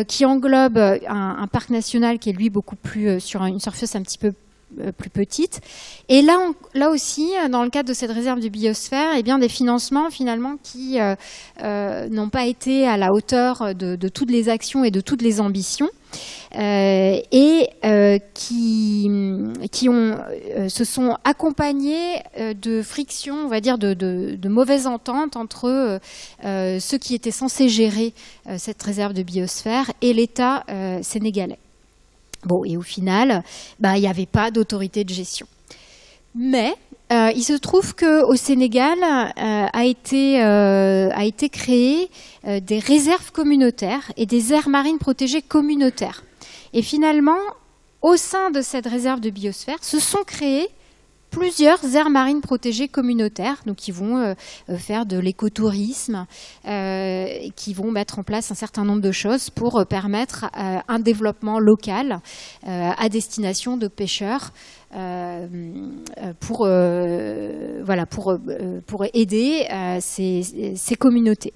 qui englobe un parc national qui est lui beaucoup plus sur une surface un petit peu plus petite. Et là aussi, dans le cadre de cette réserve de biosphère, eh bien, des financements finalement qui n'ont pas été à la hauteur de toutes les actions et de toutes les ambitions. Qui se sont accompagnés de frictions, on va dire de mauvaises ententes entre ceux qui étaient censés gérer cette réserve de biosphère et l'État sénégalais. Bon, et au final, il n'y avait pas d'autorité de gestion. Mais il se trouve qu'au Sénégal a été créé des réserves communautaires et des aires marines protégées communautaires. Et finalement, au sein de cette réserve de biosphère, se sont créées plusieurs aires marines protégées communautaires, donc qui vont faire de l'écotourisme, qui vont mettre en place un certain nombre de choses pour permettre un développement local à destination de pêcheurs pour aider ces communautés.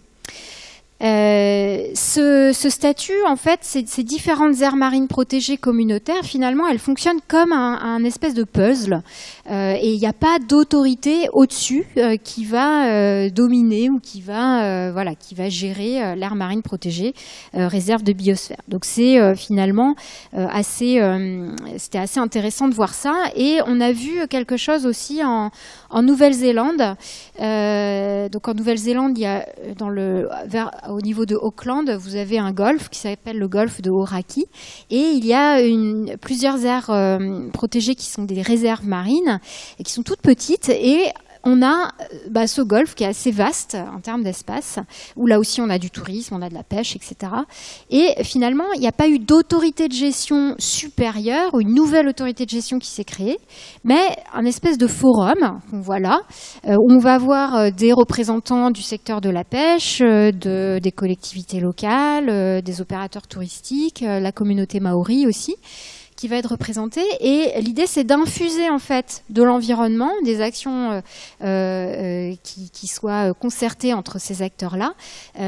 Ce statut, en fait, ces différentes aires marines protégées communautaires, finalement, elles fonctionnent comme un espèce de puzzle. Et il n'y a pas d'autorité au-dessus qui va dominer ou qui va gérer l'aire marine protégée, réserve de biosphère. Donc c'est finalement c'était assez intéressant de voir ça. Et on a vu quelque chose aussi en Nouvelle-Zélande. Donc en Nouvelle-Zélande, il y a au niveau de Auckland, vous avez un golfe qui s'appelle le golfe de Hauraki, et il y a plusieurs aires protégées qui sont des réserves marines et qui sont toutes petites, et on a ce golfe qui est assez vaste en termes d'espace, où là aussi on a du tourisme, on a de la pêche, etc. Et finalement, il n'y a pas eu d'autorité de gestion supérieure ou une nouvelle autorité de gestion qui s'est créée, mais un espèce de forum, voilà, où on va avoir des représentants du secteur de la pêche, des collectivités locales, des opérateurs touristiques, la communauté maori aussi, qui va être représentée, et l'idée c'est d'infuser en fait de l'environnement, des actions qui soient concertées entre ces acteurs-là,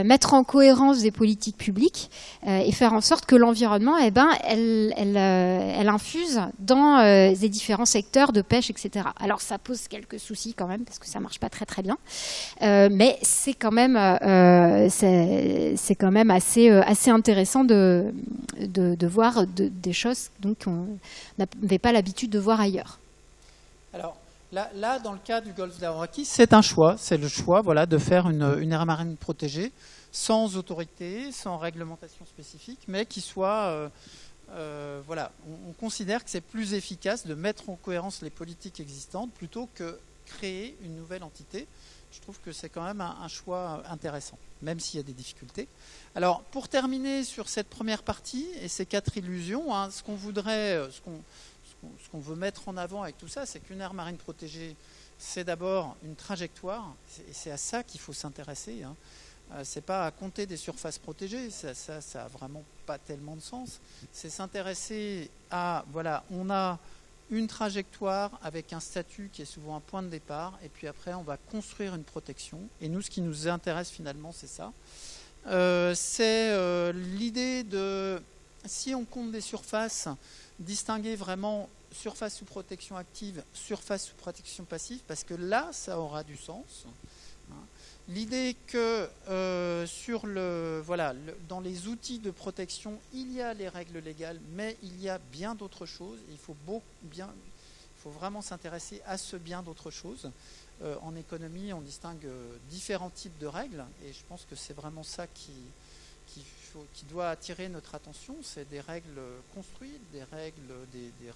mettre en cohérence des politiques publiques et faire en sorte que l'environnement, elle infuse dans les différents secteurs de pêche, etc. Alors ça pose quelques soucis quand même parce que ça marche pas très très bien, mais c'est quand même assez intéressant de voir des choses donc qu'on n'avait pas l'habitude de voir ailleurs. Alors là, dans le cas du golfe d'Hauraki, c'est un choix, c'est le choix, voilà, de faire une aire marine protégée sans autorité, sans réglementation spécifique, mais qui soit, on considère que c'est plus efficace de mettre en cohérence les politiques existantes plutôt que créer une nouvelle entité. Je trouve que c'est quand même un choix intéressant, même s'il y a des difficultés. Alors, pour terminer sur cette première partie et ces 4 illusions, ce qu'on veut mettre en avant avec tout ça, c'est qu'une aire marine protégée, c'est d'abord une trajectoire, et c'est à ça qu'il faut s'intéresser. C'est pas à compter des surfaces protégées, ça a vraiment pas tellement de sens. C'est s'intéresser à, voilà, on a une trajectoire avec un statut qui est souvent un point de départ, et puis après on va construire une protection. Et nous, ce qui nous intéresse finalement, c'est ça. C'est l'idée de, si on compte des surfaces, distinguer vraiment surface sous protection active, surface sous protection passive, parce que là, ça aura du sens. L'idée que dans les outils de protection, il y a les règles légales, mais il y a bien d'autres choses. Il Il faut vraiment s'intéresser à ce bien d'autre chose. En économie, on distingue différents types de règles, et je pense que c'est vraiment ça qui doit attirer notre attention. C'est des règles construites, des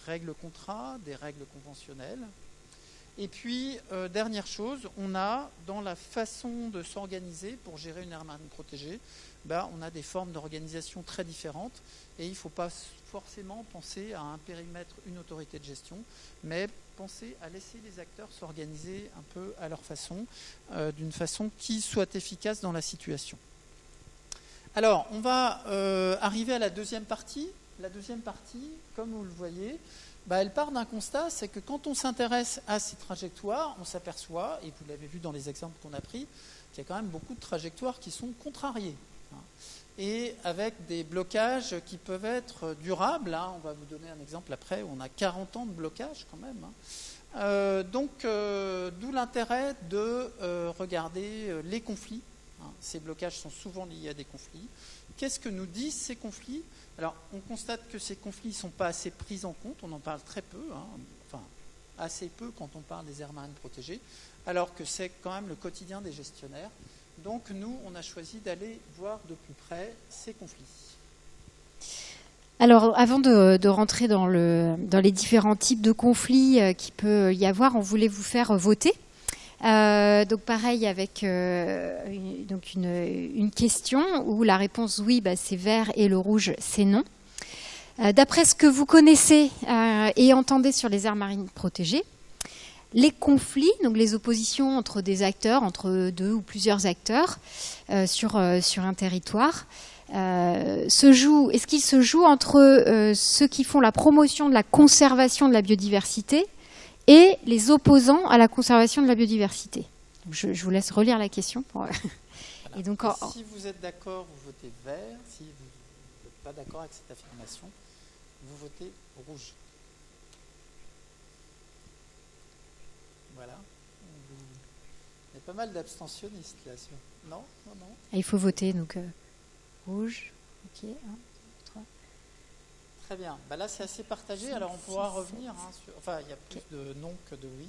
règles contrats, des règles conventionnelles. Et puis, dernière chose, on a dans la façon de s'organiser pour gérer une aire marine protégée, on a des formes d'organisation très différentes, et il ne faut pas forcément penser à un périmètre, une autorité de gestion, mais penser à laisser les acteurs s'organiser un peu à leur façon, d'une façon qui soit efficace dans la situation. Alors, on va arriver à la deuxième partie. La deuxième partie, comme vous le voyez, elle part d'un constat, c'est que quand on s'intéresse à ces trajectoires, on s'aperçoit, et vous l'avez vu dans les exemples qu'on a pris, qu'il y a quand même beaucoup de trajectoires qui sont contrariées, et avec des blocages qui peuvent être durables. On va vous donner un exemple après, où on a 40 ans de blocage quand même. D'où l'intérêt de regarder les conflits. Ces blocages sont souvent liés à des conflits. Qu'est-ce que nous disent ces conflits? Alors, on constate que ces conflits ne sont pas assez pris en compte, on en parle très peu, assez peu quand on parle des aires marines protégées, alors que c'est quand même le quotidien des gestionnaires. Donc, nous, on a choisi d'aller voir de plus près ces conflits. Alors, avant de rentrer dans les différents types de conflits qu'il peut y avoir, on voulait vous faire voter. Donc pareil avec une question où la réponse oui, c'est vert, et le rouge, c'est non. D'après ce que vous connaissez et entendez sur les aires marines protégées, les conflits, donc les oppositions entre des acteurs, entre deux ou plusieurs acteurs sur un territoire, est-ce qu'ils se jouent entre ceux qui font la promotion de la conservation de la biodiversité et les opposants à la conservation de la biodiversité? Je vous laisse relire la question. Voilà. Et donc, si vous êtes d'accord, vous votez vert. Si vous n'êtes pas d'accord avec cette affirmation, vous votez rouge. Voilà. Il y a pas mal d'abstentionnistes là. Non. Il faut voter, donc rouge. Ok. 1, 2, 3. Très bien. Là, c'est assez partagé. Alors, on pourra revenir. Il y a plus de non que de oui.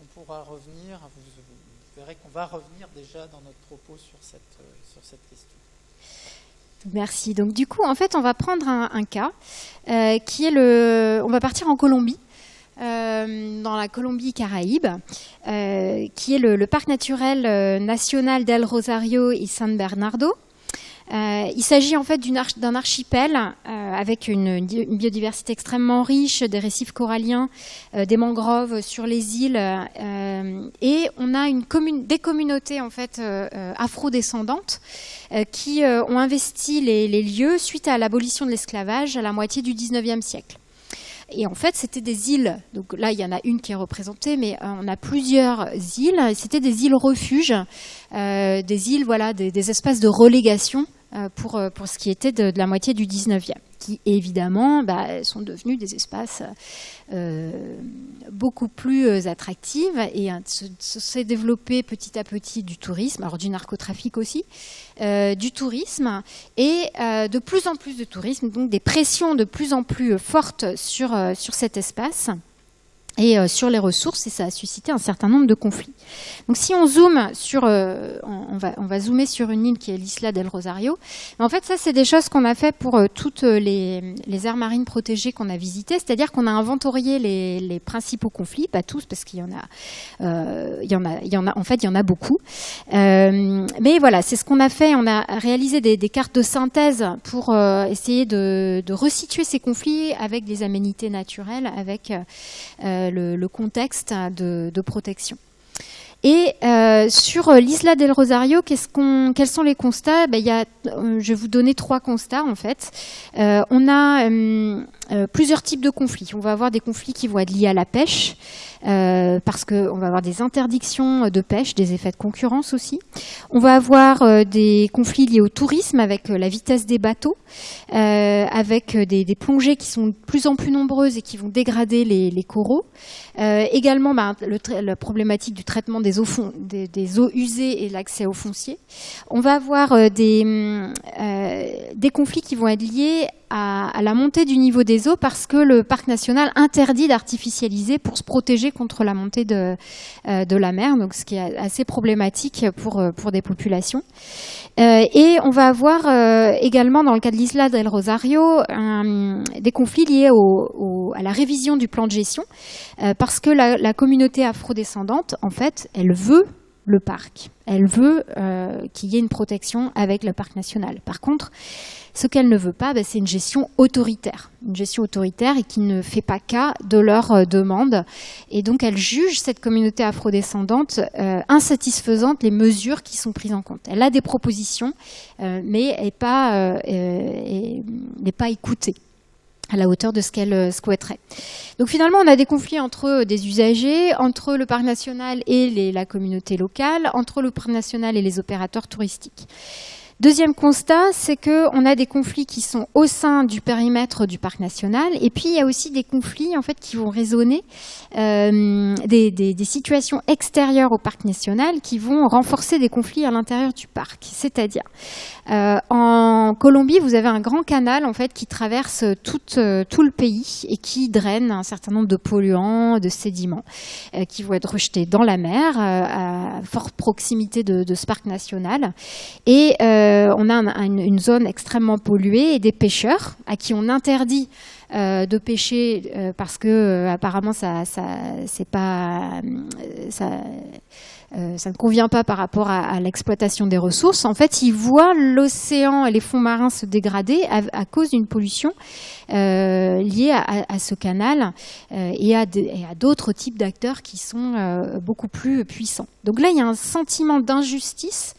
On pourra revenir. Vous verrez qu'on va revenir déjà dans notre propos sur cette question. Merci. Donc, du coup, en fait, on va prendre un cas qui est on va partir en Colombie, dans la Colombie-Caraïbe, qui est le parc naturel national d'El Rosario y San Bernardo. Il s'agit en fait d'un archipel avec une biodiversité extrêmement riche, des récifs coralliens, des mangroves sur les îles, et on a des communautés en fait afro-descendantes qui ont investi les lieux suite à l'abolition de l'esclavage à la moitié du 19e siècle. Et en fait, c'était des îles. Donc là, il y en a une qui est représentée, mais on a plusieurs îles. C'était des îles refuges, des îles, des espaces de relégation pour ce qui était de la moitié du 19e, qui évidemment sont devenus des espaces beaucoup plus attractifs, et s'est développé petit à petit du tourisme, alors du narcotrafic aussi, du tourisme, et de plus en plus de tourisme, donc des pressions de plus en plus fortes sur cet espace et sur les ressources, et ça a suscité un certain nombre de conflits. Donc si on zoome sur, on va zoomer sur une île qui est l'Isla del Rosario. Mais en fait, ça c'est des choses qu'on a fait pour toutes les aires marines protégées qu'on a visitées, c'est-à-dire qu'on a inventorié les principaux conflits, pas tous parce qu'il y en a beaucoup. Mais voilà, c'est ce qu'on a fait. On a réalisé des cartes de synthèse pour essayer de resituer ces conflits avec des aménités naturelles, avec le contexte de protection. Et sur l'Isla del Rosario, quels sont les constats? Je vais vous donner 3 constats en fait. On a plusieurs types de conflits. On va avoir des conflits qui vont être liés à la pêche, parce qu'on va avoir des interdictions de pêche, des effets de concurrence aussi. On va avoir des conflits liés au tourisme avec la vitesse des bateaux, avec des plongées qui sont de plus en plus nombreuses et qui vont dégrader les coraux. Également, la problématique du traitement des eaux usées et l'accès aux fonciers. On va avoir des conflits qui vont être liés à la montée du niveau des eaux parce que le parc national interdit d'artificialiser pour se protéger contre la montée de la mer, donc ce qui est assez problématique pour des populations. Et on va avoir également dans le cas de l'Isla del Rosario des conflits liés à la révision du plan de gestion parce que la communauté afrodescendante, en fait, elle veut le parc. Elle veut qu'il y ait une protection avec le parc national. Par contre, ce qu'elle ne veut pas, c'est une gestion autoritaire. Une gestion autoritaire et qui ne fait pas cas de leurs demandes. Et donc, elle juge cette communauté afrodescendante insatisfaisante les mesures qui sont prises en compte. Elle a des propositions, mais n'est pas écoutée à la hauteur de ce qu'elle souhaiterait. Donc finalement, on a des conflits entre des usagers, entre le parc national et la communauté locale, entre le parc national et les opérateurs touristiques. Deuxième constat, c'est qu'on a des conflits qui sont au sein du périmètre du parc national, et puis il y a aussi des conflits en fait qui vont résonner, des situations extérieures au parc national qui vont renforcer des conflits à l'intérieur du parc. C'est-à-dire, en Colombie, vous avez un grand canal en fait qui traverse tout le pays et qui draine un certain nombre de polluants, de sédiments qui vont être rejetés dans la mer à forte proximité de ce parc national. Et on a une zone extrêmement polluée et des pêcheurs à qui on interdit de pêcher parce que apparemment ça ne convient pas par rapport à l'exploitation des ressources. En fait, ils voient l'océan et les fonds marins se dégrader à cause d'une pollution liée à ce canal et à d'autres types d'acteurs qui sont beaucoup plus puissants. Donc là, il y a un sentiment d'injustice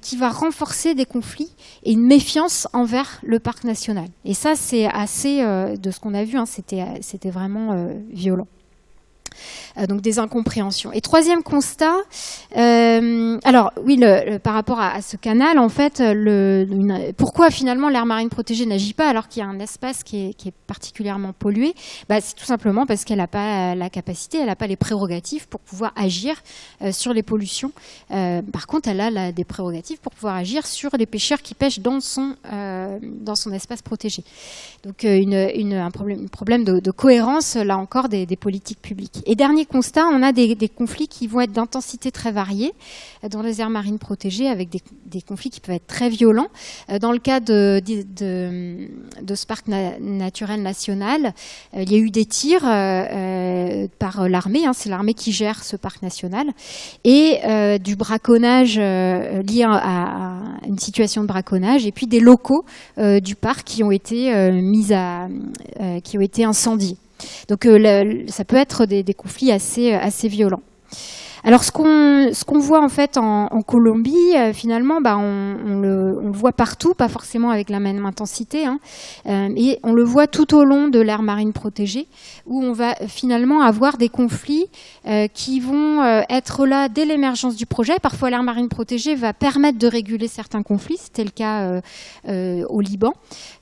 qui va renforcer des conflits et une méfiance envers le parc national. Et ça, c'est assez, de ce qu'on a vu, c'était vraiment violent. Donc des incompréhensions. Et troisième constat, alors oui, par rapport à ce canal, en fait, pourquoi finalement l'aire marine protégée n'agit pas alors qu'il y a un espace qui est particulièrement pollué? C'est tout simplement parce qu'elle n'a pas la capacité, elle n'a pas les prérogatives pour pouvoir agir sur les pollutions. Par contre, elle a des prérogatives pour pouvoir agir sur les pêcheurs qui pêchent dans son espace protégé. Donc un problème de cohérence, là encore, des politiques publiques. Et dernier constat, on a des conflits qui vont être d'intensité très variée dans les aires marines protégées, avec des conflits qui peuvent être très violents. Dans le cas de ce parc naturel national, il y a eu des tirs par l'armée, c'est l'armée qui gère ce parc national, et du braconnage lié à une situation de braconnage, et puis des locaux du parc qui ont été qui ont été incendiés. Donc ça peut être des conflits assez violents. Alors ce qu'on voit en fait en Colombie, finalement, on le voit partout, pas forcément avec la même intensité, et on le voit tout au long de l'aire marine protégée, où on va finalement avoir des conflits qui vont être là dès l'émergence du projet. Parfois l'aire marine protégée va permettre de réguler certains conflits, c'était le cas au Liban.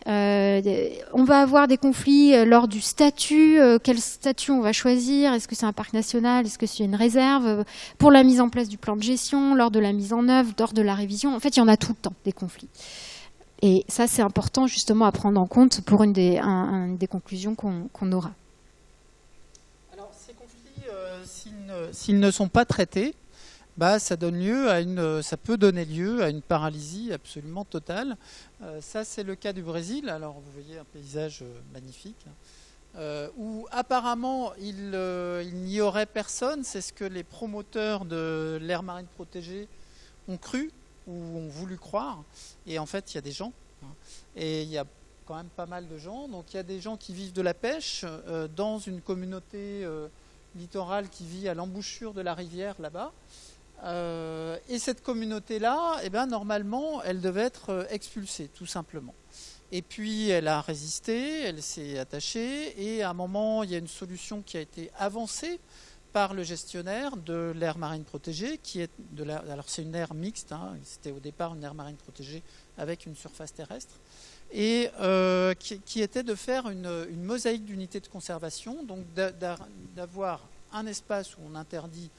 On va avoir des conflits lors du statut, quel statut on va choisir, est-ce que c'est un parc national, est-ce que c'est une réserve, pour la mise en place du plan de gestion, lors de la mise en œuvre, lors de la révision. En fait, il y en a tout le temps, des conflits. Et ça, c'est important justement à prendre en compte pour une des conclusions qu'on aura. Alors, ces conflits, s'ils ne sont pas traités, ça peut donner lieu à une paralysie absolument totale. Ça, c'est le cas du Brésil. Alors, vous voyez un paysage magnifique, où apparemment il n'y aurait personne. C'est ce que les promoteurs de l'aire marine protégée ont cru ou ont voulu croire. Et en fait, il y a des gens. Et il y a quand même pas mal de gens. Donc, il y a des gens qui vivent de la pêche dans une communauté littorale qui vit à l'embouchure de la rivière là-bas. Et cette communauté-là, normalement, elle devait être expulsée, tout simplement. Et puis, elle a résisté, elle s'est attachée, et à un moment, il y a une solution qui a été avancée par le gestionnaire de l'aire marine protégée, alors c'est une aire mixte, c'était au départ une aire marine protégée avec une surface terrestre, et qui était de faire une mosaïque d'unités de conservation, donc d'avoir un espace où on interdit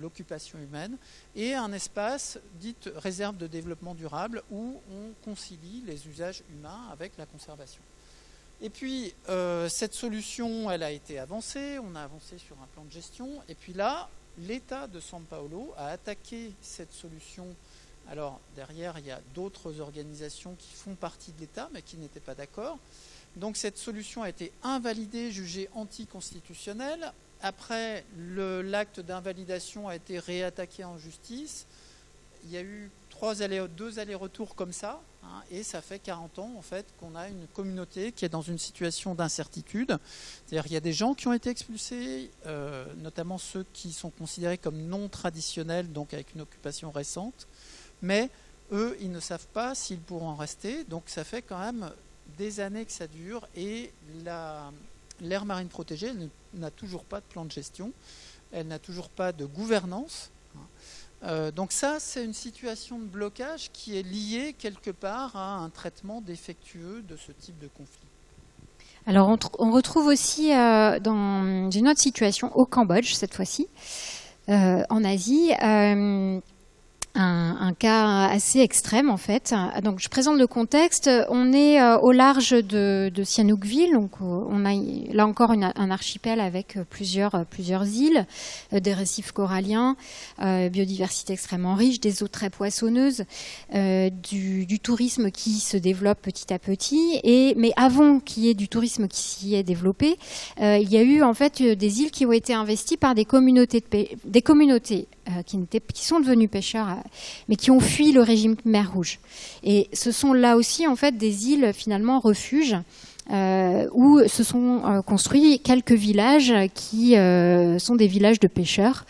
l'occupation humaine et un espace dit réserve de développement durable où on concilie les usages humains avec la conservation. Et puis, cette solution, elle a été avancée, on a avancé sur un plan de gestion, et puis là, l'État de São Paulo a attaqué cette solution. Alors, derrière, il y a d'autres organisations qui font partie de l'État, mais qui n'étaient pas d'accord. Donc, cette solution a été invalidée, jugée anticonstitutionnelle. Après, l'acte d'invalidation a été réattaqué en justice. Il y a eu 2 allers-retours comme ça, hein, et ça fait 40 ans en fait qu'on a une communauté qui est dans une situation d'incertitude. C'est-à-dire qu'il y a des gens qui ont été expulsés, notamment ceux qui sont considérés comme non traditionnels, donc avec une occupation récente, mais eux, ils ne savent pas s'ils pourront en rester, donc ça fait quand même des années que ça dure, et l'aire marine protégée n'a toujours pas de plan de gestion, elle n'a toujours pas de gouvernance. Donc ça, c'est une situation de blocage qui est liée quelque part à un traitement défectueux de ce type de conflit. Alors on retrouve aussi dans une autre situation au Cambodge, cette fois-ci, en Asie, un cas assez extrême en fait. Donc je présente le contexte. On est au large de Sihanoukville, donc on a là encore un archipel avec plusieurs îles, des récifs coralliens, biodiversité extrêmement riche, des eaux très poissonneuses, du tourisme qui se développe petit à petit. Mais avant qu'il y ait du tourisme qui s'y est développé, il y a eu en fait des îles qui ont été investies par des communautés qui sont devenus pêcheurs, mais qui ont fui le régime Mer Rouge. Et ce sont là aussi en fait des îles finalement refuges où se sont construits quelques villages qui sont des villages de pêcheurs.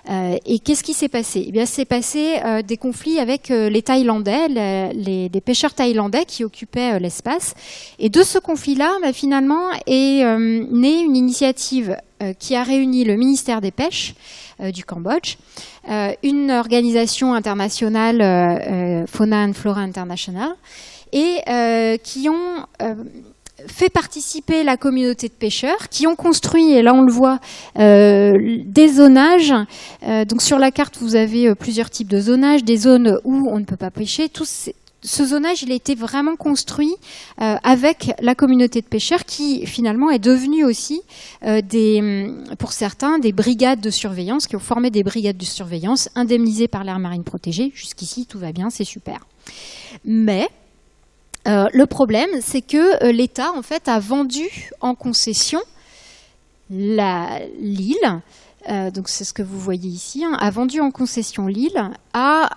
Et qu'est-ce qui s'est passé ? Eh bien, c'est passé des conflits avec les Thaïlandais, les pêcheurs thaïlandais qui occupaient l'espace. Et de ce conflit-là, finalement, est née une initiative qui a réuni le ministère des Pêches du Cambodge, une organisation internationale, Fauna and Flora International, et qui ont fait participer la communauté de pêcheurs, qui ont construit, et là on le voit, des zonages. Donc sur la carte, vous avez plusieurs types de zonages, des zones où on ne peut pas pêcher. Ce zonage, il a été vraiment construit avec la communauté de pêcheurs qui, finalement, est devenue aussi, pour certains, des brigades de surveillance, qui ont formé des brigades de surveillance indemnisées par l'aire marine protégée. Jusqu'ici, tout va bien, c'est super. Mais le problème, c'est que l'État, en fait, a vendu en concession l'île. Donc c'est ce que vous voyez ici, a vendu en concession l'île à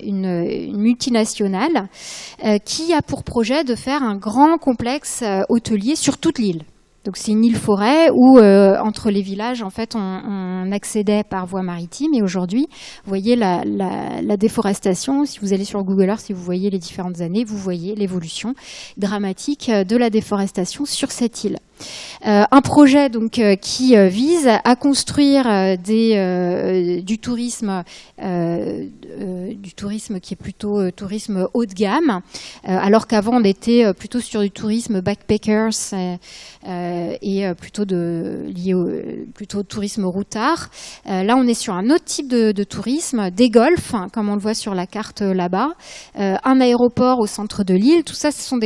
une multinationale qui a pour projet de faire un grand complexe hôtelier sur toute l'île. Donc c'est une île-forêt où entre les villages, en fait, on accédait par voie maritime. Et aujourd'hui, vous voyez la déforestation. Si vous allez sur Google Earth, si vous voyez les différentes années, vous voyez l'évolution dramatique de la déforestation sur cette île. Un projet donc qui vise à construire du tourisme qui est plutôt tourisme haut de gamme, alors qu'avant on était plutôt sur du tourisme backpackers et plutôt lié plutôt au tourisme routard. Là on est sur un autre type de tourisme, des golfs, comme on le voit sur la carte là-bas, un aéroport au centre de l'île. Tout ça, ce sont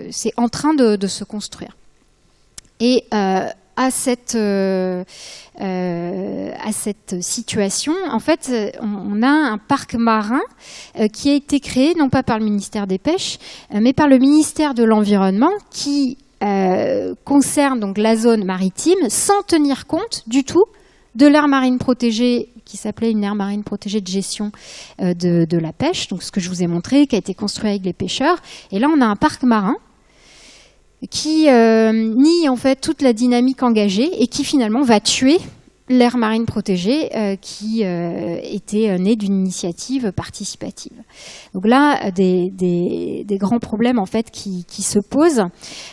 c'est en train de se construire. Et à cette situation, en fait, on a un parc marin qui a été créé non pas par le ministère des Pêches, mais par le ministère de l'Environnement, qui concerne donc la zone maritime, sans tenir compte du tout de l'aire marine protégée, qui s'appelait une aire marine protégée de gestion de la pêche, donc ce que je vous ai montré, qui a été construit avec les pêcheurs. Et là, on a un parc marin qui nie en fait toute la dynamique engagée et qui finalement va tuer l'aire marine protégée qui était née d'une initiative participative. Donc là, des grands problèmes en fait qui se posent.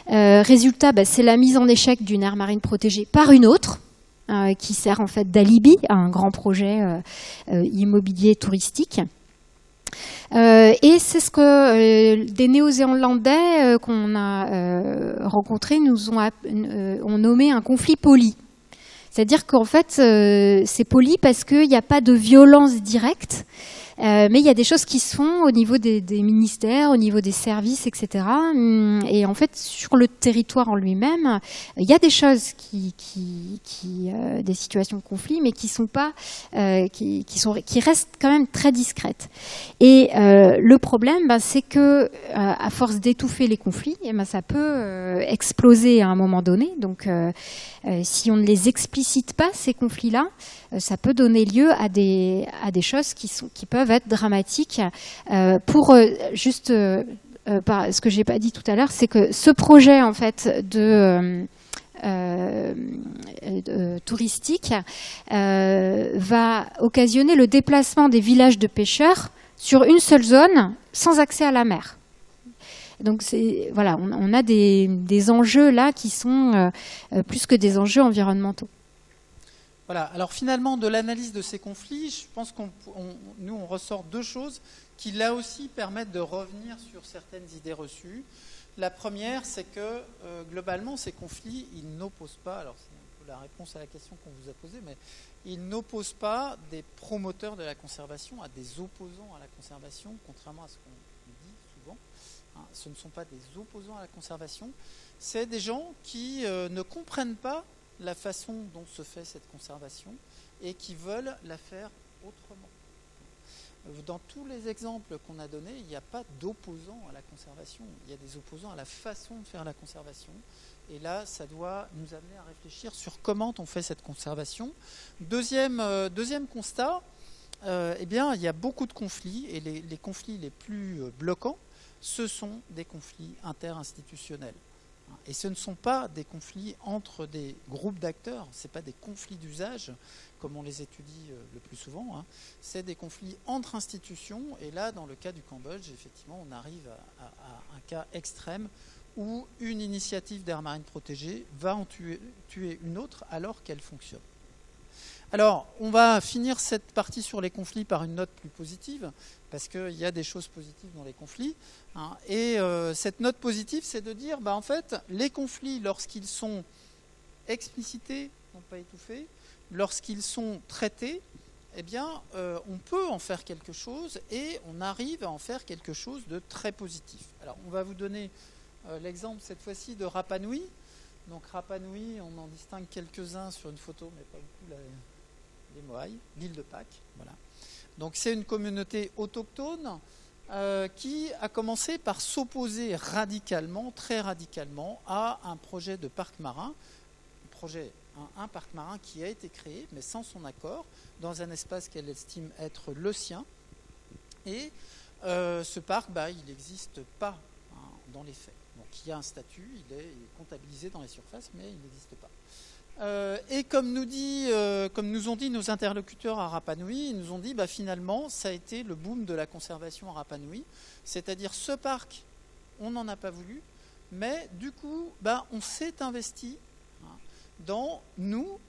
Résultat, c'est la mise en échec d'une aire marine protégée par une autre, qui sert en fait d'alibi à un grand projet immobilier touristique. Et c'est ce que des Néo-Zélandais qu'on a rencontrés ont nommé un conflit poli. C'est-à-dire qu'en fait, c'est poli parce qu'il n'y a pas de violence directe, Mais il y a des choses qui se font au niveau des ministères, au niveau des services, etc. Et en fait, sur le territoire en lui-même, il y a des choses des situations de conflit, mais qui sont pas, qui restent quand même très discrètes. Et le problème, c'est que à force d'étouffer les conflits, ça peut exploser à un moment donné. Donc, si on ne les explicite pas, ces conflits-là, ça peut donner lieu à des choses qui peuvent être dramatiques. Pour juste, ce que j'ai pas dit tout à l'heure, c'est que ce projet en fait touristique va occasionner le déplacement des villages de pêcheurs sur une seule zone sans accès à la mer. Donc voilà, on a des enjeux là qui sont plus que des enjeux environnementaux. Voilà, alors finalement, de l'analyse de ces conflits, je pense nous, on ressort deux choses qui, là aussi, permettent de revenir sur certaines idées reçues. La première, c'est que, globalement, ces conflits, ils n'opposent pas, alors c'est un peu la réponse à la question qu'on vous a posée, mais ils n'opposent pas des promoteurs de la conservation à des opposants à la conservation, contrairement à ce qu'on dit souvent. Ce ne sont pas des opposants à la conservation, c'est des gens qui ne comprennent pas la façon dont se fait cette conservation et qui veulent la faire autrement. Dans tous les exemples qu'on a donnés, il n'y a pas d'opposants à la conservation, il y a des opposants à la façon de faire la conservation. Et là, ça doit nous amener à réfléchir sur comment on fait cette conservation. Deuxième constat, eh bien, il y a beaucoup de conflits, et les conflits les plus bloquants, ce sont des conflits interinstitutionnels. Et ce ne sont pas des conflits entre des groupes d'acteurs, ce n'est pas des conflits d'usage, comme on les étudie le plus souvent, c'est des conflits entre institutions, et là, dans le cas du Cambodge, effectivement, on arrive à un cas extrême où une initiative d'aire marine protégée va en tuer une autre alors qu'elle fonctionne. Alors, on va finir cette partie sur les conflits par une note plus positive, parce qu'il y a des choses positives dans les conflits. Et cette note positive, c'est de dire, en fait, les conflits, lorsqu'ils sont explicités, non pas étouffés, lorsqu'ils sont traités, eh bien, on peut en faire quelque chose, et on arrive à en faire quelque chose de très positif. Alors, on va vous donner l'exemple, cette fois-ci, de Rapa Nui. Donc, Rapa Nui, on en distingue quelques-uns sur une photo, mais pas beaucoup les Moai, l'île de Pâques. Voilà. Donc c'est une communauté autochtone qui a commencé par s'opposer radicalement, très radicalement, à un projet de parc marin, un parc marin qui a été créé, mais sans son accord, dans un espace qu'elle estime être le sien. Et ce parc, il n'existe pas dans les faits. Donc il y a un statut, il est comptabilisé dans les surfaces, mais il n'existe pas. Et comme nous ont dit nos interlocuteurs à Rapa Nui, ils nous ont dit finalement ça a été le boom de la conservation à Rapa Nui, c'est-à-dire ce parc, on n'en a pas voulu, mais du coup on s'est investi dans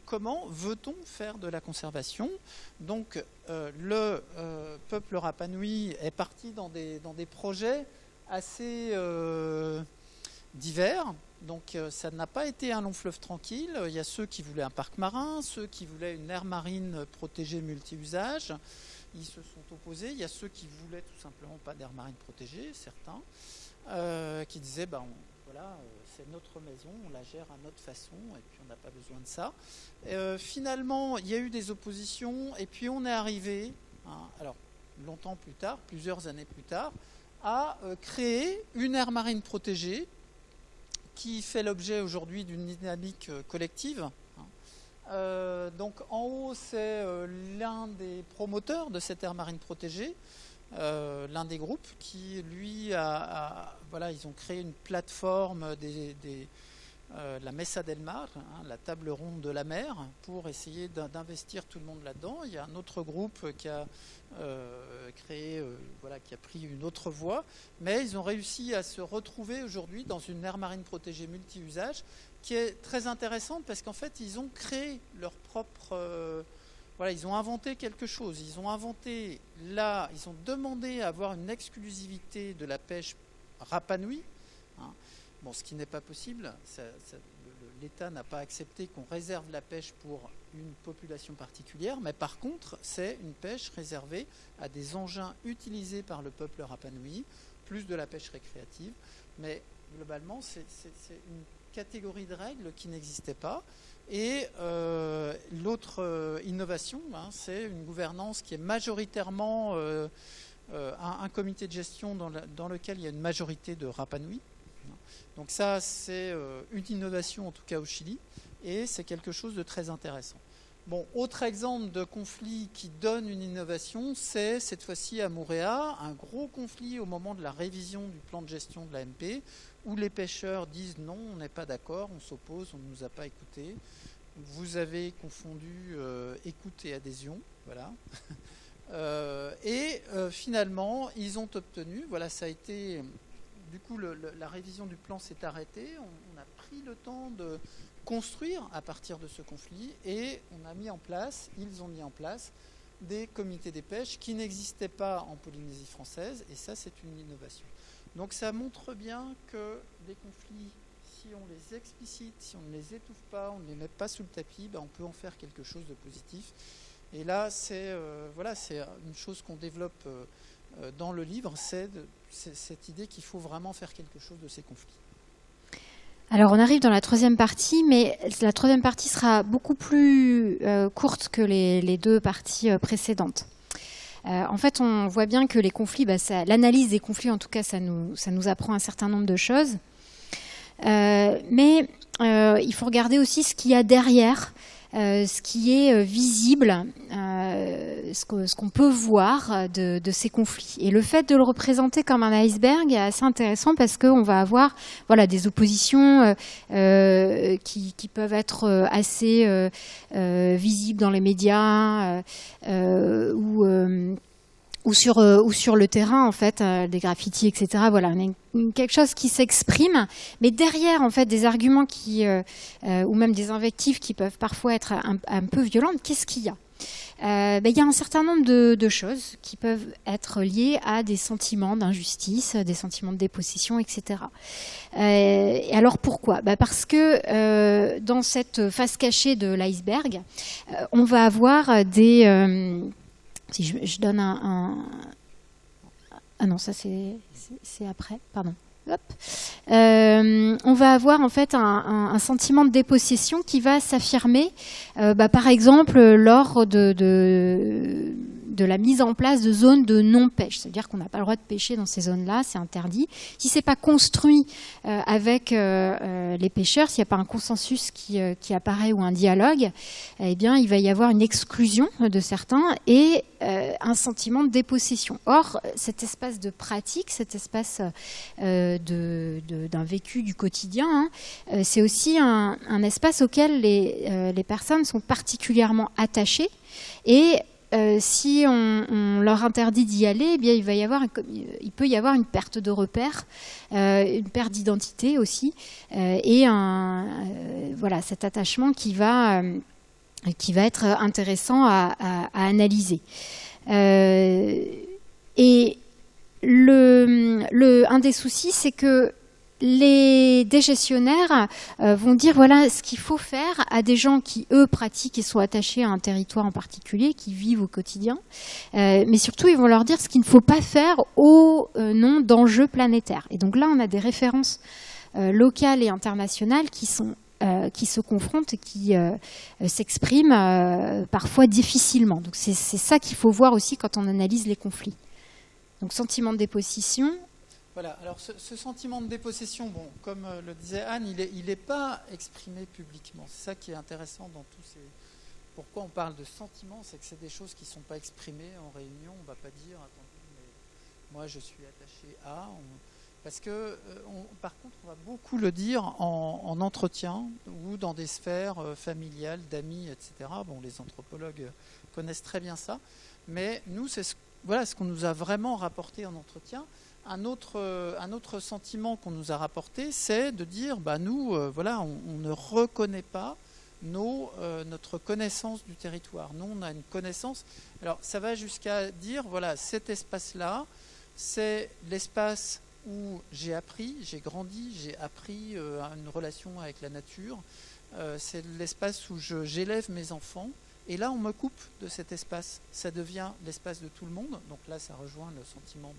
comment veut-on faire de la conservation. Donc le peuple Rapa Nui est parti dans des projets assez divers. Donc ça n'a pas été un long fleuve tranquille. Il y a ceux qui voulaient un parc marin, ceux qui voulaient une aire marine protégée multi-usage. Ils se sont opposés. Il y a ceux qui voulaient tout simplement pas d'aire marine protégée, certains, qui disaient voilà, c'est notre maison, on la gère à notre façon et puis on n'a pas besoin de ça. Finalement, il y a eu des oppositions et puis on est arrivé, alors longtemps plus tard, plusieurs années plus tard, à créer une aire marine protégée qui fait l'objet aujourd'hui d'une dynamique collective. Donc en haut, c'est l'un des promoteurs de cette aire marine protégée, l'un des groupes qui, lui, ils ont créé une plateforme la Mesa del Mar, la table ronde de la mer, pour essayer d'investir tout le monde là-dedans. Il y a un autre groupe qui a qui a pris une autre voie, mais ils ont réussi à se retrouver aujourd'hui dans une aire marine protégée multi-usage qui est très intéressante parce qu'en fait, ils ont créé leur propre... ils ont inventé quelque chose. Ils ont demandé à avoir une exclusivité de la pêche Rapa Nui. Ce qui n'est pas possible. l'État n'a pas accepté qu'on réserve la pêche pour une population particulière, mais par contre, c'est une pêche réservée à des engins utilisés par le peuple Rapanui, plus de la pêche récréative. Mais globalement, c'est une catégorie de règles qui n'existait pas. Et l'autre innovation, c'est une gouvernance qui est majoritairement un comité de gestion dans lequel il y a une majorité de Rapanui. Donc ça, c'est une innovation en tout cas au Chili, et c'est quelque chose de très intéressant. Bon, autre exemple de conflit qui donne une innovation, c'est cette fois-ci à Moorea, un gros conflit au moment de la révision du plan de gestion de l'AMP, où les pêcheurs disent non, on n'est pas d'accord, on s'oppose, on ne nous a pas écoutés. Vous avez confondu écoute et adhésion, voilà. Finalement, ils ont obtenu, voilà, ça a été... Du coup, la révision du plan s'est arrêtée. On a pris le temps de construire à partir de ce conflit et on a mis en place, ils ont mis en place des comités des pêches qui n'existaient pas en Polynésie française, et ça, c'est une innovation. Donc ça montre bien que les conflits, si on les explicite, si on ne les étouffe pas, on ne les met pas sous le tapis, on peut en faire quelque chose de positif. Et là, c'est une chose qu'on développe dans le livre, c'est cette idée qu'il faut vraiment faire quelque chose de ces conflits. Alors on arrive dans la troisième partie, mais la troisième partie sera beaucoup plus courte que les deux parties précédentes. En fait, on voit bien que les conflits, l'analyse des conflits, en tout cas, ça nous apprend un certain nombre de choses. Mais il faut regarder aussi ce qu'il y a derrière, ce qui est visible, ce qu'on peut voir de ces conflits. Et le fait de le représenter comme un iceberg est assez intéressant parce qu'on va avoir des oppositions qui peuvent être assez visibles dans les médias ou sur le terrain, en fait, des graffitis, etc. Voilà, on a quelque chose qui s'exprime, mais derrière, en fait, des arguments ou même des invectives qui peuvent parfois être un peu violentes, qu'est-ce qu'il y a ? Il y a un certain nombre de choses qui peuvent être liées à des sentiments d'injustice, des sentiments de dépossession, etc. Et alors pourquoi ? Parce que dans cette face cachée de l'iceberg, on va avoir des... si je donne ah non, ça c'est après, pardon. Hop. On va avoir en fait un sentiment de dépossession qui va s'affirmer, par exemple lors de la mise en place de zones de non-pêche. C'est-à-dire qu'on n'a pas le droit de pêcher dans ces zones-là, c'est interdit. Si c'est pas construit avec les pêcheurs, s'il n'y a pas un consensus qui apparaît ou un dialogue, eh bien, il va y avoir une exclusion de certains et un sentiment de dépossession. Or, cet espace de pratique, cet espace d'un vécu du quotidien, c'est aussi un espace auquel les personnes sont particulièrement attachées et si on leur interdit d'y aller, eh bien, il peut y avoir une perte de repères, une perte d'identité aussi, et cet attachement qui va être intéressant à analyser. Et un des soucis, c'est que des gestionnaires vont dire voilà ce qu'il faut faire à des gens qui, eux, pratiquent et sont attachés à un territoire en particulier, qui vivent au quotidien. Mais surtout, ils vont leur dire ce qu'il ne faut pas faire au nom d'enjeux planétaires. Et donc là, on a des références locales et internationales qui se confrontent et qui s'expriment parfois difficilement. Donc c'est ça qu'il faut voir aussi quand on analyse les conflits. Donc sentiment de dépossession. Voilà, alors ce sentiment de dépossession, bon, comme le disait Anne, il n'est pas exprimé publiquement. C'est ça qui est intéressant dans tous ces... Pourquoi on parle de sentiments, c'est que c'est des choses qui ne sont pas exprimées en réunion. On ne va pas dire, attendez, mais moi je suis attaché à... Parce que, par contre, on va beaucoup le dire en entretien ou dans des sphères familiales, d'amis, etc. Bon, les anthropologues connaissent très bien ça. Mais nous, c'est ce qu'on nous a vraiment rapporté en entretien. Un autre sentiment qu'on nous a rapporté, c'est de dire, nous, on ne reconnaît pas notre connaissance du territoire. Nous, on a une connaissance. Alors, ça va jusqu'à dire, voilà, cet espace-là, c'est l'espace où j'ai grandi, j'ai appris une relation avec la nature. C'est l'espace où j'élève mes enfants. Et là, on me coupe de cet espace. Ça devient l'espace de tout le monde. Donc là, ça rejoint le sentiment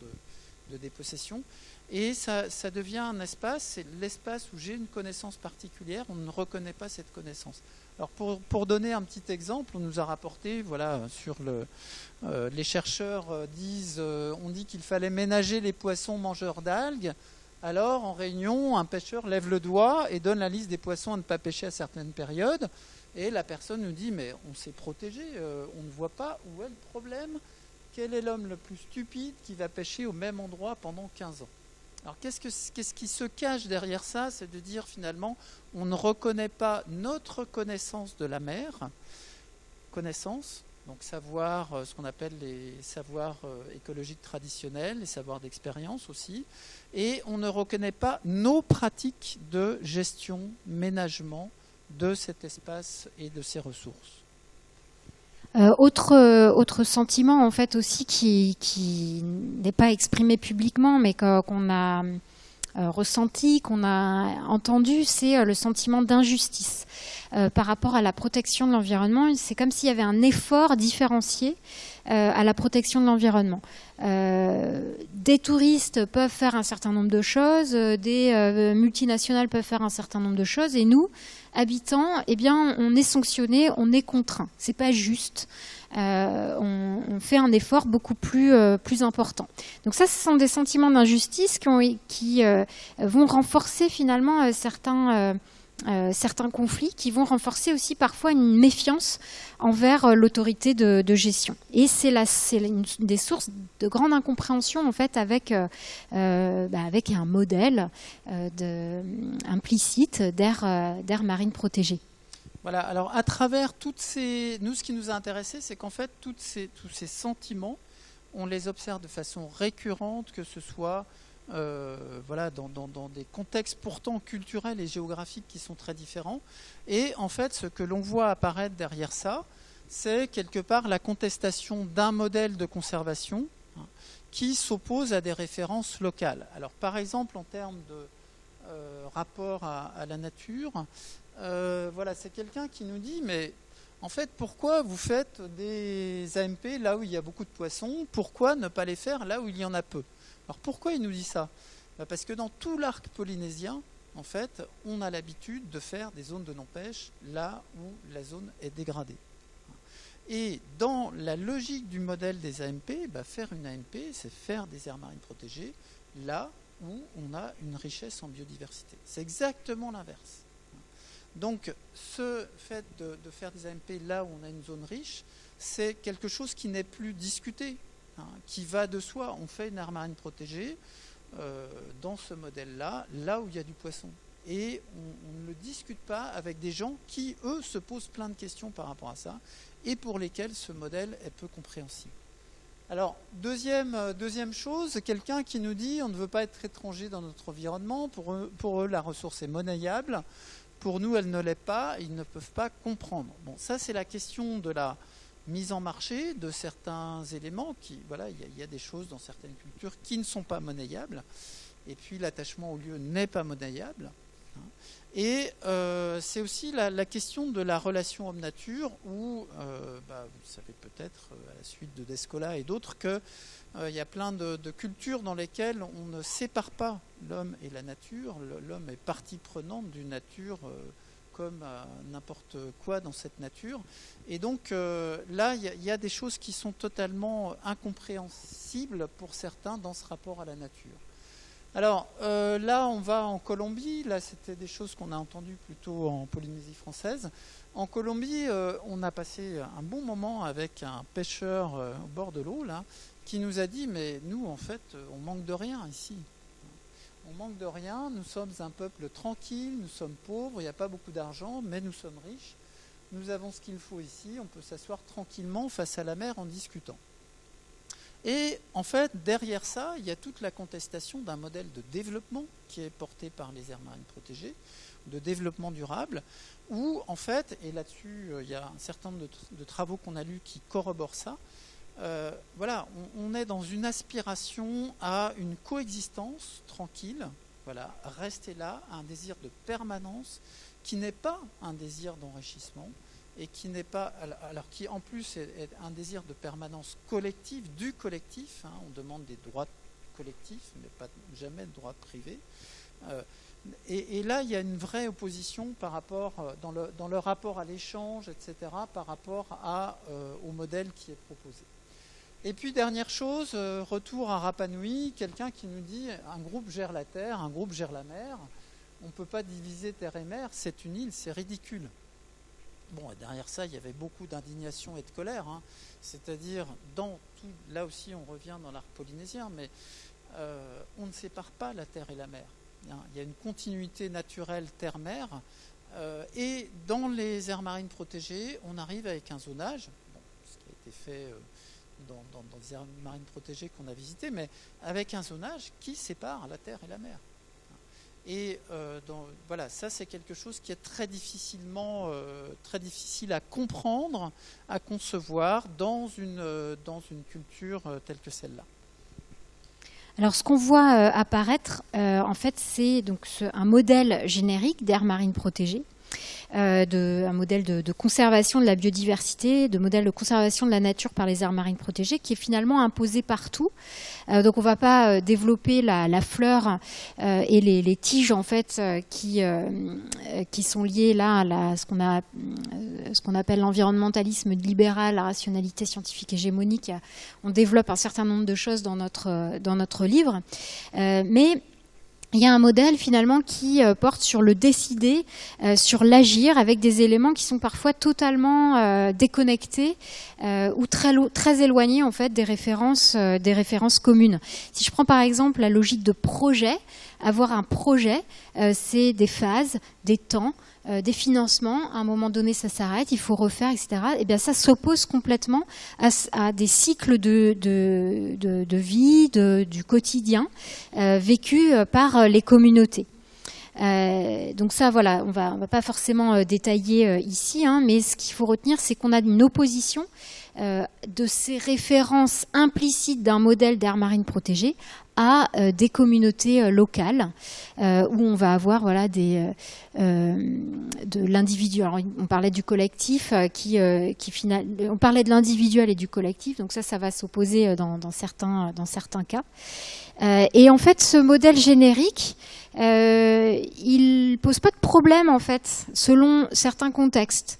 de dépossession. Et ça devient un espace, c'est l'espace où j'ai une connaissance particulière. On ne reconnaît pas cette connaissance. Alors pour donner un petit exemple, on nous a rapporté, voilà, les chercheurs on dit qu'il fallait ménager les poissons mangeurs d'algues. Alors, en réunion, un pêcheur lève le doigt et donne la liste des poissons à ne pas pêcher à certaines périodes. Et la personne nous dit, mais on s'est protégé, on ne voit pas où est le problème. Quel est l'homme le plus stupide qui va pêcher au même endroit pendant 15 ans ? Alors, qu'est-ce qui se cache derrière ça ? C'est de dire, finalement, on ne reconnaît pas notre connaissance de la mer. Connaissance, donc savoir, ce qu'on appelle les savoirs écologiques traditionnels, les savoirs d'expérience aussi. Et on ne reconnaît pas nos pratiques de gestion, ménagement de cet espace et de ses ressources. Autre sentiment en fait aussi qui n'est pas exprimé publiquement mais qu'on a ressenti, qu'on a entendu, c'est le sentiment d'injustice par rapport à la protection de l'environnement. C'est comme s'il y avait un effort différencié à la protection de l'environnement. Des touristes peuvent faire un certain nombre de choses, des multinationales peuvent faire un certain nombre de choses, et nous, habitants, eh bien, on est sanctionnés, on est contraints. C'est pas juste. On fait un effort beaucoup plus important. Donc ça, ce sont des sentiments d'injustice qui vont renforcer finalement certains conflits, qui vont renforcer aussi parfois une méfiance envers l'autorité de gestion. Et c'est une des sources de grande incompréhension en fait avec un modèle implicite d'aire marine protégée. Voilà, alors à travers nous, ce qui nous a intéressé, c'est qu'en fait, tous ces sentiments, on les observe de façon récurrente, que ce soit dans des contextes pourtant culturels et géographiques qui sont très différents. Et en fait, ce que l'on voit apparaître derrière ça, c'est quelque part la contestation d'un modèle de conservation qui s'oppose à des références locales. Alors par exemple, en termes de rapport à la nature, c'est quelqu'un qui nous dit, mais en fait, pourquoi vous faites des AMP là où il y a beaucoup de poissons ? Pourquoi ne pas les faire là où il y en a peu ? Alors pourquoi il nous dit ça ? Parce que dans tout l'arc polynésien, en fait, on a l'habitude de faire des zones de non-pêche là où la zone est dégradée. Et dans la logique du modèle des AMP, faire une AMP, c'est faire des aires marines protégées là où on a une richesse en biodiversité. C'est exactement l'inverse. Donc, ce fait de faire des AMP là où on a une zone riche, c'est quelque chose qui n'est plus discuté, qui va de soi. On fait une aire marine protégée dans ce modèle-là, là où il y a du poisson. Et on ne le discute pas avec des gens qui, eux, se posent plein de questions par rapport à ça, et pour lesquels ce modèle est peu compréhensible. Alors, deuxième chose, quelqu'un qui nous dit on ne veut pas être étranger dans notre environnement, pour eux la ressource est monnayable. Pour nous, elle ne l'est pas, ils ne peuvent pas comprendre. Bon, ça, c'est la question de la mise en marché de certains éléments. Il y a des choses dans certaines cultures qui ne sont pas monnayables. Et puis, l'attachement au lieu n'est pas monnayable. Et c'est aussi la question de la relation homme-nature, où, vous savez peut-être, à la suite de Descola et d'autres, qu'il y a plein de cultures dans lesquelles on ne sépare pas l'homme et la nature. L'homme est partie prenante d'une nature comme n'importe quoi dans cette nature. Et donc là, il y a des choses qui sont totalement incompréhensibles pour certains dans ce rapport à la nature. Alors là, on va en Colombie. Là, c'était des choses qu'on a entendues plutôt en Polynésie française. En Colombie, on a passé un bon moment avec un pêcheur au bord de l'eau, là, qui nous a dit, mais nous, en fait, on manque de rien ici. On manque de rien, nous sommes un peuple tranquille, nous sommes pauvres, il n'y a pas beaucoup d'argent, mais nous sommes riches. Nous avons ce qu'il faut ici, on peut s'asseoir tranquillement face à la mer en discutant. Et en fait, derrière ça, il y a toute la contestation d'un modèle de développement qui est porté par les aires marines protégées, de développement durable, où en fait, et là-dessus, il y a un certain nombre de travaux qu'on a lus qui corroborent ça, voilà, on est dans une aspiration à une coexistence tranquille, voilà, rester là, un désir de permanence qui n'est pas un désir d'enrichissement et qui n'est pas, alors qui en plus est un désir de permanence collective, du collectif, hein, on demande des droits collectifs, mais pas jamais de droits privés. Et là, il y a une vraie opposition par rapport, dans le rapport à l'échange, etc., par rapport au modèle qui est proposé. Et puis, dernière chose, retour à Rapa Nui, quelqu'un qui nous dit un groupe gère la terre, un groupe gère la mer. On ne peut pas diviser terre et mer, c'est une île, c'est ridicule. Bon, et derrière ça, il y avait beaucoup d'indignation et de colère. Hein. C'est-à-dire, là aussi, on revient dans l'art polynésien, mais on ne sépare pas la terre et la mer. Il y a une continuité naturelle terre-mer. Et dans les aires marines protégées, on arrive avec un zonage, ce qui a été fait dans des aires marines protégées qu'on a visitées, mais avec un zonage qui sépare la terre et la mer. Et voilà, ça c'est quelque chose qui est très difficile à comprendre, à concevoir dans une culture telle que celle-là. Alors, ce qu'on voit apparaître, en fait, c'est donc un modèle générique d'aire marine protégée, un modèle de conservation de la biodiversité, de modèle de conservation de la nature par les aires marines protégées, qui est finalement imposé partout. Donc, on ne va pas développer la fleur et les tiges, en fait, qui sont liées là à ce qu'on appelle l'environnementalisme libéral, la rationalité scientifique hégémonique. On développe un certain nombre de choses dans notre livre, mais il y a un modèle finalement qui porte sur le décider, sur l'agir, avec des éléments qui sont parfois totalement déconnectés ou très éloignés en fait des références communes. Si je prends par exemple la logique de projet, avoir un projet, c'est des phases, des temps, des financements, à un moment donné ça s'arrête, il faut refaire, etc. Et bien ça s'oppose complètement à des cycles de vie, du quotidien vécus par les communautés. Donc ça, voilà, on va pas forcément détailler ici, hein, mais ce qu'il faut retenir, c'est qu'on a une opposition de ces références implicites d'un modèle d'aire marine protégée à des communautés locales où on va avoir voilà, de l'individu. Alors, on parlait du collectif, on parlait de l'individuel et du collectif, donc ça va s'opposer dans certains cas. Et en fait, ce modèle générique, il pose pas de problème en fait, selon certains contextes.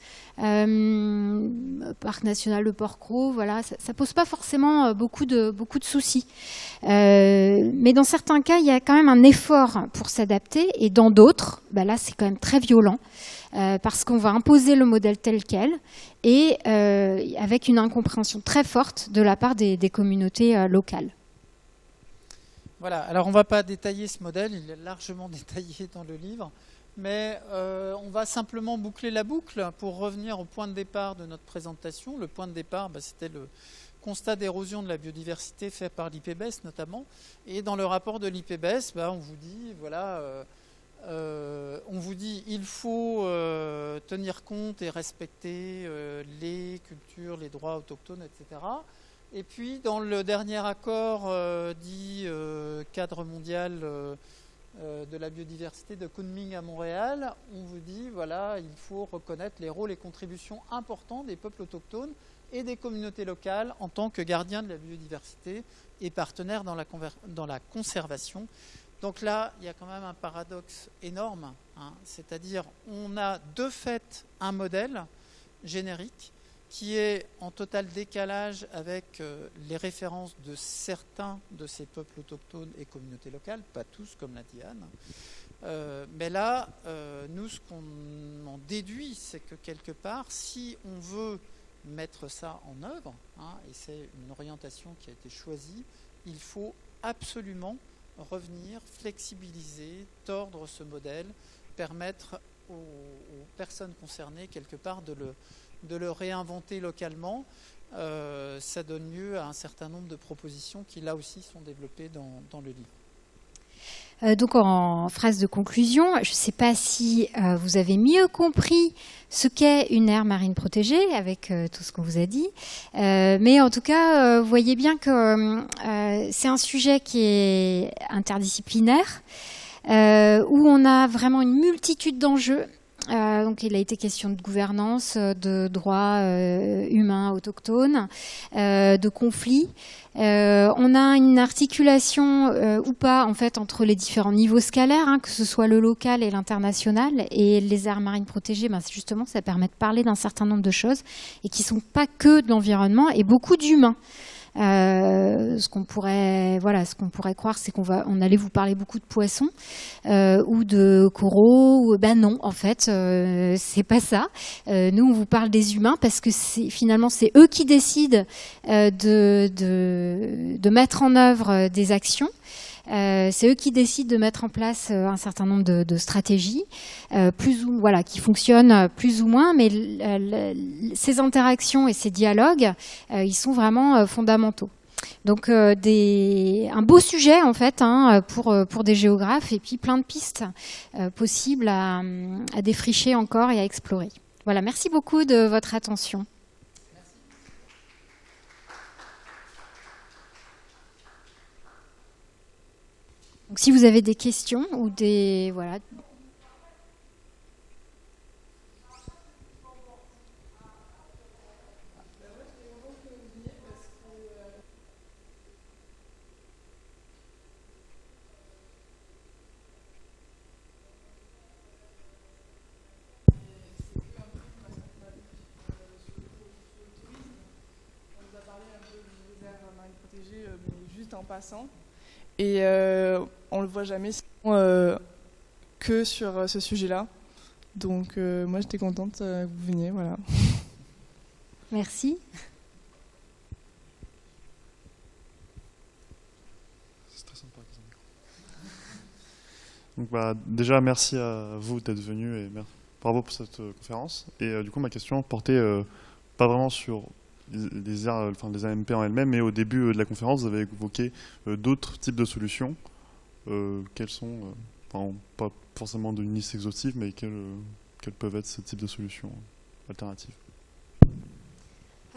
Parc national de Port-Cros, voilà, ça pose pas forcément beaucoup de soucis. Mais dans certains cas, il y a quand même un effort pour s'adapter, et dans d'autres, là, c'est quand même très violent. Parce qu'on va imposer le modèle tel quel et avec une incompréhension très forte de la part des communautés locales. Voilà, alors on ne va pas détailler ce modèle, il est largement détaillé dans le livre, mais on va simplement boucler la boucle pour revenir au point de départ de notre présentation. Le point de départ, c'était le constat d'érosion de la biodiversité fait par l'IPBES notamment, et dans le rapport de l'IPBES, on vous dit, voilà... on vous dit il faut tenir compte et respecter les cultures, les droits autochtones, etc. Et puis dans le dernier accord dit cadre mondial de la biodiversité de Kunming à Montréal, on vous dit voilà, il faut reconnaître les rôles et contributions importants des peuples autochtones et des communautés locales en tant que gardiens de la biodiversité et partenaires dans la conservation. Donc là, il y a quand même un paradoxe énorme, hein, c'est-à-dire on a de fait un modèle générique qui est en total décalage avec les références de certains de ces peuples autochtones et communautés locales, pas tous comme l'a dit Anne. Mais là, nous, ce qu'on en déduit, c'est que quelque part, si on veut mettre ça en œuvre, hein, et c'est une orientation qui a été choisie, il faut absolument revenir, flexibiliser, tordre ce modèle, permettre aux personnes concernées quelque part de le réinventer localement. Ça donne lieu à un certain nombre de propositions qui là aussi sont développées dans le livre. Donc en phrase de conclusion, je ne sais pas si vous avez mieux compris ce qu'est une aire marine protégée avec tout ce qu'on vous a dit, mais en tout cas, vous voyez bien que c'est un sujet qui est interdisciplinaire, où on a vraiment une multitude d'enjeux. Donc il a été question de gouvernance, de droits humains autochtones, de conflits. On a une articulation ou pas en fait entre les différents niveaux scalaires, hein, que ce soit le local et l'international. Et les aires marines protégées, ben, justement, ça permet de parler d'un certain nombre de choses et qui sont pas que de l'environnement et beaucoup d'humains. Ce qu'on pourrait croire, c'est on allait vous parler beaucoup de poissons ou de coraux. Ben non, en fait, c'est pas ça. Nous, on vous parle des humains parce que finalement, c'est eux qui décident de mettre en œuvre des actions. C'est eux qui décident de mettre en place un certain nombre de stratégies, qui fonctionnent plus ou moins, mais ces interactions et ces dialogues, ils sont vraiment fondamentaux. Donc un beau sujet en fait pour des géographes et puis plein de pistes possibles à défricher encore et à explorer. Voilà, merci beaucoup de votre attention. Donc, si vous avez des questions ou des voilà. Juste en passant. Et on le voit jamais que sur ce sujet-là. Donc moi j'étais contente que vous veniez, voilà. Merci. C'est très sympa. Donc déjà merci à vous d'être venus et bravo pour cette conférence. Et du coup ma question portait pas vraiment sur les AMP en elles-mêmes, mais au début de la conférence, vous avez évoqué d'autres types de solutions. Quelles sont, pas forcément d'une liste exhaustive, mais quelles peuvent être ce type de solutions alternatives?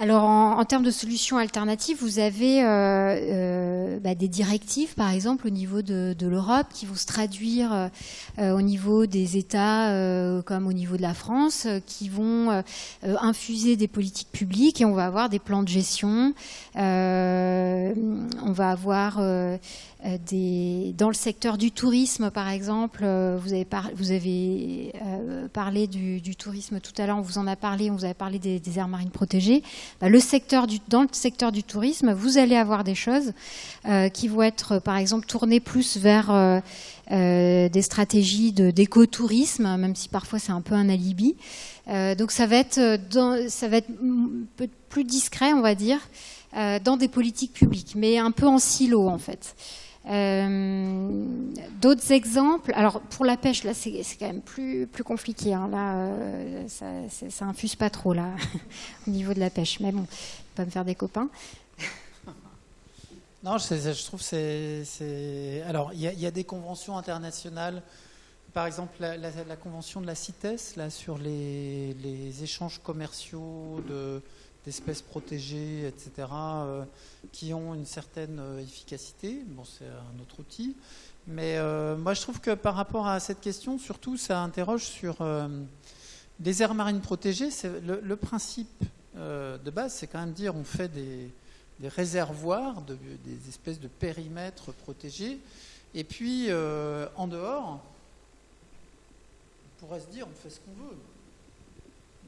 Alors, en termes de solutions alternatives, vous avez des directives, par exemple, au niveau de l'Europe, qui vont se traduire au niveau des États comme au niveau de la France, qui vont infuser des politiques publiques et on va avoir des plans de gestion. On va avoir dans le secteur du tourisme, par exemple, vous avez parlé du tourisme tout à l'heure, on vous en a parlé, on vous avait parlé des aires marines protégées. Dans le secteur du tourisme, vous allez avoir des choses qui vont être, par exemple, tournées plus vers des stratégies d'écotourisme, même si parfois c'est un peu un alibi. Donc ça va être plus discret, on va dire, dans des politiques publiques, mais un peu en silo en fait. D'autres exemples, alors pour la pêche là c'est quand même plus compliqué, hein. Là ça infuse pas trop là au niveau de la pêche, mais bon, pas me faire des copains. Non, je trouve alors il y a des conventions internationales, par exemple la convention de la CITES là sur les échanges commerciaux d'espèces protégées, etc., qui ont une certaine efficacité. Bon, c'est un autre outil. Mais moi, je trouve que par rapport à cette question, surtout, ça interroge sur les aires marines protégées. Le principe de base, c'est quand même dire on fait des réservoirs, des espèces de périmètres protégés. Et puis, en dehors, on pourrait se dire on fait ce qu'on veut.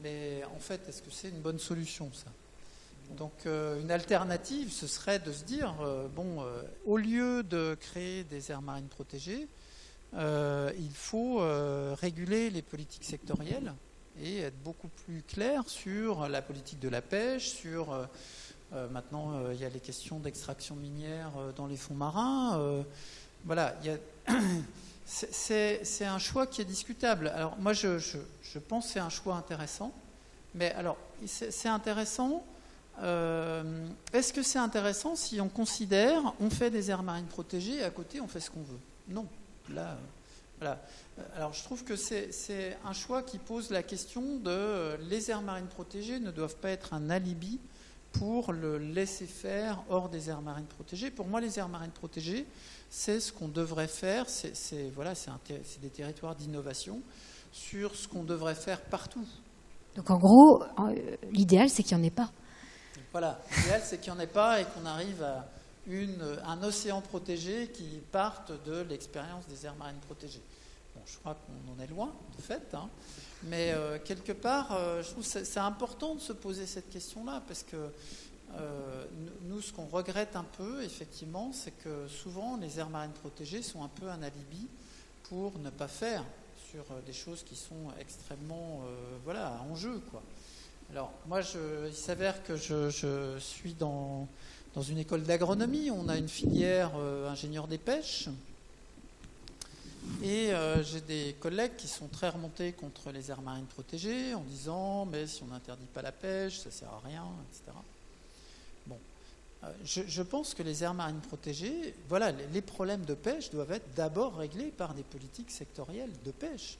Mais en fait, est-ce que c'est une bonne solution, ça? Donc, une alternative, ce serait de se dire, au lieu de créer des aires marines protégées, il faut réguler les politiques sectorielles et être beaucoup plus clair sur la politique de la pêche, sur... maintenant, il y a les questions d'extraction minière dans les fonds marins. Voilà, c'est un choix qui est discutable. Alors moi, je pense que c'est un choix intéressant. Mais alors, c'est intéressant. Est-ce que c'est intéressant si on considère, on fait des aires marines protégées et à côté on fait ce qu'on veut? Non. là, voilà. Alors je trouve que c'est un choix qui pose la question de les aires marines protégées ne doivent pas être un alibi pour le laisser faire hors des aires marines protégées. Pour moi, les aires marines protégées, c'est ce qu'on devrait faire, c'est des territoires d'innovation sur ce qu'on devrait faire partout. Donc en gros, l'idéal, c'est qu'il n'y en ait pas. Voilà, l'idéal, c'est qu'il n'y en ait pas et qu'on arrive à un océan protégé qui parte de l'expérience des aires marines protégées. Bon, je crois qu'on en est loin, de fait, hein. Mais quelque part, je trouve que c'est important de se poser cette question-là, parce que nous, ce qu'on regrette un peu, effectivement, c'est que souvent, les aires marines protégées sont un peu un alibi pour ne pas faire sur des choses qui sont extrêmement en jeu, quoi. Alors, moi, il s'avère que je suis dans une école d'agronomie. On a une filière ingénieur des pêches. Et j'ai des collègues qui sont très remontés contre les aires marines protégées en disant mais si on n'interdit pas la pêche, ça ne sert à rien, etc. Bon, je pense que les aires marines protégées, voilà, les problèmes de pêche doivent être d'abord réglés par des politiques sectorielles de pêche.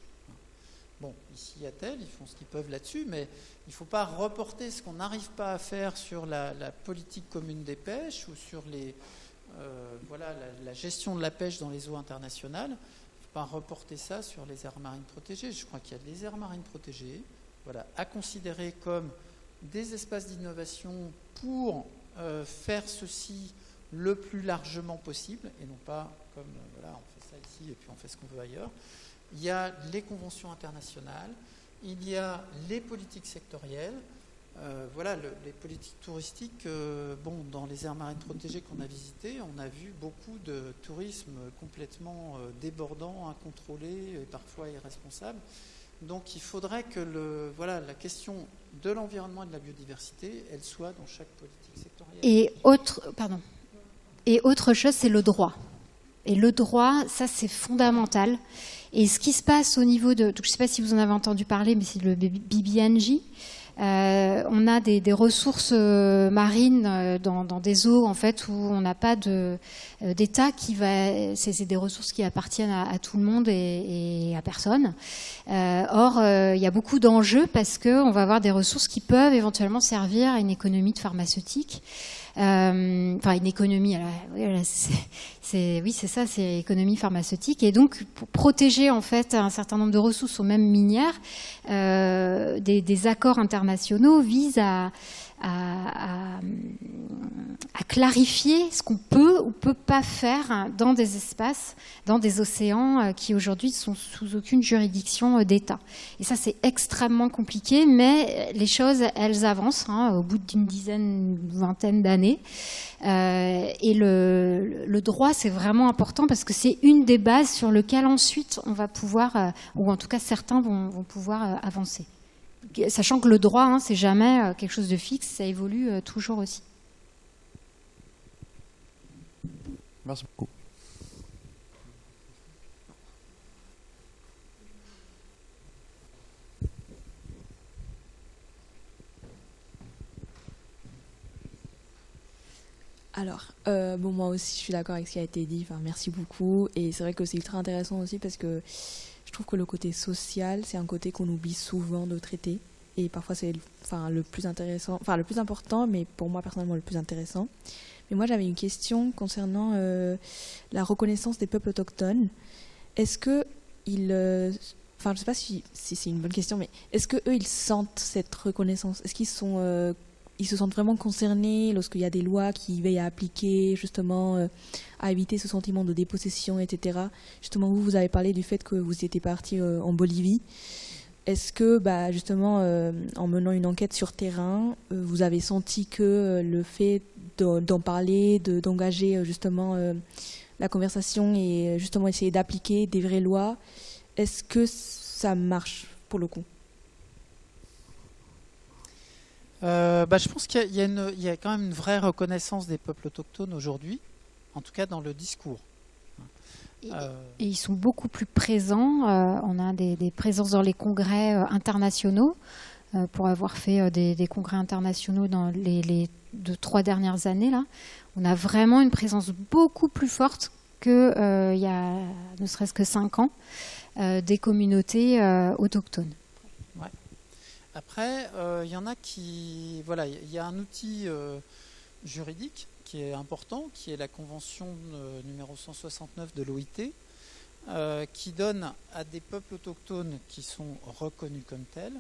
Bon, ici à Tel, ils font ce qu'ils peuvent là-dessus, mais il ne faut pas reporter ce qu'on n'arrive pas à faire sur la politique commune des pêches ou sur la gestion de la pêche dans les eaux internationales. Pas reporter ça sur les aires marines protégées. Je crois qu'il y a des aires marines protégées, à considérer comme des espaces d'innovation pour faire ceci le plus largement possible, et non pas comme on fait ça ici et puis on fait ce qu'on veut ailleurs. Il y a les conventions internationales, il y a les politiques sectorielles. Les politiques touristiques, dans les aires marines protégées qu'on a visitées, on a vu beaucoup de tourisme complètement débordant, incontrôlé et parfois irresponsable. Donc il faudrait que la question de l'environnement et de la biodiversité, elle soit dans chaque politique sectorielle. Et autre chose, c'est le droit. Et le droit, ça c'est fondamental. Et ce qui se passe au niveau de... Je ne sais pas si vous en avez entendu parler, mais c'est le BBNJ. On a des ressources marines dans des eaux en fait où on n'a pas d'État qui va. C'est des ressources qui appartiennent à tout le monde et à personne. Or, il y a beaucoup d'enjeux parce que on va avoir des ressources qui peuvent éventuellement servir à une économie de pharmaceutique. Une économie, c'est ça, c'est économie pharmaceutique. Et donc, pour protéger en fait un certain nombre de ressources, aux mêmes minières, des accords internationaux visent à clarifier ce qu'on peut ou peut pas faire dans des espaces, dans des océans qui aujourd'hui sont sous aucune juridiction d'État. Et ça, c'est extrêmement compliqué, mais les choses, elles avancent au bout d'une dizaine, vingtaine d'années. Et le droit, c'est vraiment important parce que c'est une des bases sur lesquelles ensuite on va pouvoir, ou en tout cas certains vont pouvoir avancer. Sachant que le droit, c'est jamais quelque chose de fixe, ça évolue toujours aussi. Merci beaucoup. Alors, moi aussi, je suis d'accord avec ce qui a été dit. Enfin, merci beaucoup. Et c'est vrai que c'est ultra intéressant aussi parce que je trouve que le côté social, c'est un côté qu'on oublie souvent de traiter. Et parfois, c'est le plus intéressant, le plus important, mais pour moi, personnellement, le plus intéressant. Mais moi, j'avais une question concernant la reconnaissance des peuples autochtones. Est-ce que je ne sais pas si c'est une bonne question, mais est-ce qu'eux, ils sentent cette reconnaissance ? Est-ce qu'ils ils se sentent vraiment concernés lorsqu'il y a des lois qui veillent à appliquer, justement, à éviter ce sentiment de dépossession, etc. Justement, vous avez parlé du fait que vous étiez parti en Bolivie. Est-ce que, justement, en menant une enquête sur terrain, vous avez senti que le fait d'en parler, d'engager justement la conversation et justement essayer d'appliquer des vraies lois, est-ce que ça marche pour le coup ? Je pense qu'il y a quand même une vraie reconnaissance des peuples autochtones aujourd'hui, en tout cas dans le discours. Et ils sont beaucoup plus présents. On a des présences dans les congrès internationaux, pour avoir fait des congrès internationaux dans les 3 dernières années. Là. On a vraiment une présence beaucoup plus forte qu'il y a ne serait-ce que 5 ans, des communautés autochtones. Ouais. Après, il y en a qui... Voilà, il y a un outil juridique qui est important, qui est la convention numéro 169 de l'OIT, qui donne à des peuples autochtones qui sont reconnus comme tels,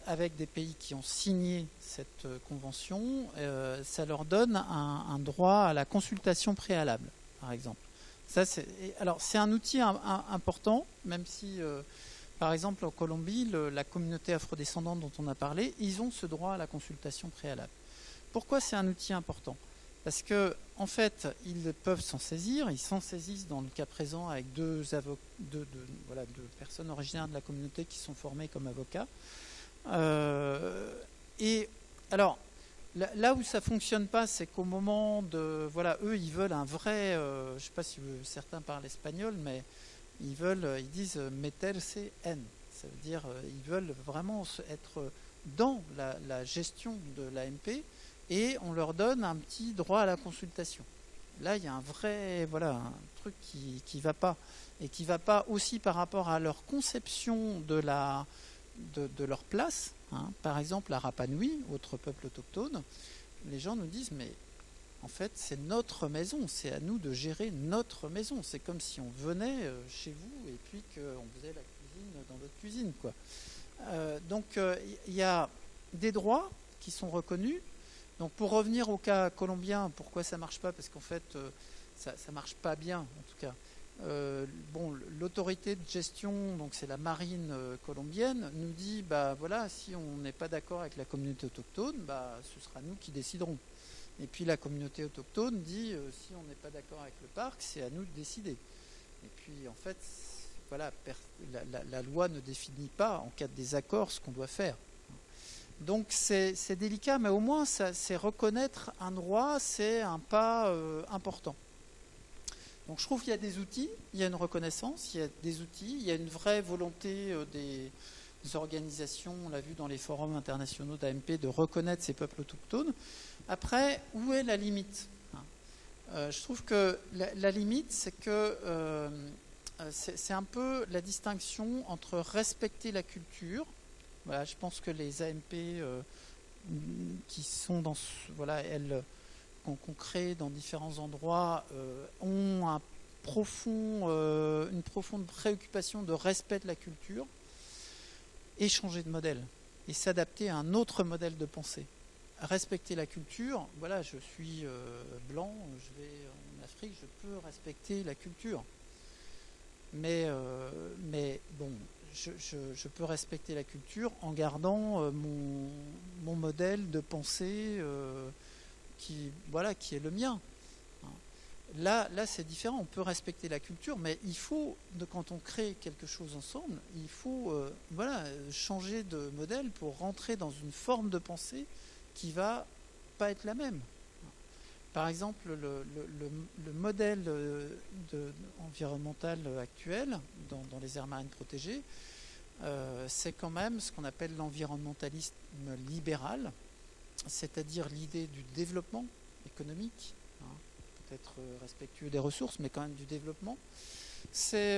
avec des pays qui ont signé cette convention, ça leur donne un droit à la consultation préalable, par exemple. Alors c'est un outil important, même si, par exemple, en Colombie, la communauté afrodescendante dont on a parlé, ils ont ce droit à la consultation préalable. Pourquoi c'est un outil important ? Parce que, en fait, ils peuvent s'en saisir. Ils s'en saisissent dans le cas présent avec deux personnes originaires de la communauté qui sont formées comme avocats. Et alors, là où ça fonctionne pas, c'est qu'au moment de... Voilà, eux, ils veulent un vrai... je ne sais pas si certains parlent espagnol, mais ils disent « meterse en ». Ça veut dire ils veulent vraiment être dans la gestion de l'AMP et on leur donne un petit droit à la consultation. Là, il y a un vrai... Voilà, un truc qui va pas. Et qui va pas aussi par rapport à leur conception de leur place. Hein. Par exemple, la Rapa Nui, autre peuple autochtone, les gens nous disent mais en fait c'est notre maison, c'est à nous de gérer notre maison. C'est comme si on venait chez vous et puis qu'on faisait la cuisine dans votre cuisine, quoi. Donc il y a des droits qui sont reconnus. Donc pour revenir au cas colombien, pourquoi ça marche pas ? Parce qu'en fait ça marche pas bien en tout cas. L'autorité de gestion, donc c'est la marine colombienne, nous dit voilà, si on n'est pas d'accord avec la communauté autochtone, ce sera nous qui déciderons. Et puis la communauté autochtone dit si on n'est pas d'accord avec le parc, c'est à nous de décider. Et puis en fait, voilà, la loi ne définit pas en cas de désaccord ce qu'on doit faire. Donc c'est délicat, mais au moins c'est reconnaître un droit, c'est un pas important. Donc je trouve qu'il y a des outils, il y a une reconnaissance, il y a des outils, il y a une vraie volonté des organisations, on l'a vu dans les forums internationaux d'AMP, de reconnaître ces peuples autochtones. Après, où est la limite ? Je trouve que la limite, c'est que c'est un peu la distinction entre respecter la culture. Voilà, je pense que les AMP qui sont dans qu'on crée dans différents endroits ont une profonde préoccupation de respect de la culture et changer de modèle et s'adapter à un autre modèle de pensée. Respecter la culture, voilà, je suis blanc, je vais en Afrique, je peux respecter la culture. Mais bon, je peux respecter la culture en gardant mon modèle de pensée qui est le mien. Là c'est différent, on peut respecter la culture, mais il faut, quand on crée quelque chose ensemble, il faut changer de modèle pour rentrer dans une forme de pensée qui va pas être la même. Par exemple, le modèle environnemental actuel dans les aires marines protégées, c'est quand même ce qu'on appelle l'environnementalisme libéral, c'est-à-dire l'idée du développement économique, peut-être respectueux des ressources, mais quand même du développement. C'est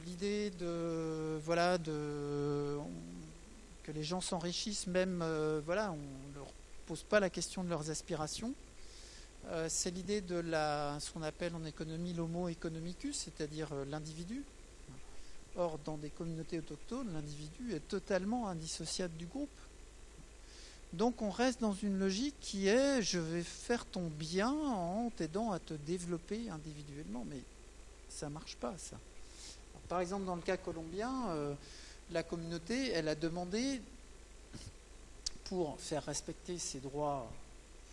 l'idée que les gens s'enrichissent, même on ne leur pose pas la question de leurs aspirations. C'est l'idée de ce qu'on appelle en économie l'homo economicus, c'est-à-dire l'individu. Or, dans des communautés autochtones, l'individu est totalement indissociable du groupe. Donc on reste dans une logique qui est je vais faire ton bien en t'aidant à te développer individuellement, mais ça ne marche pas ça. Alors, par exemple dans le cas colombien, la communauté elle a demandé pour faire respecter ses droits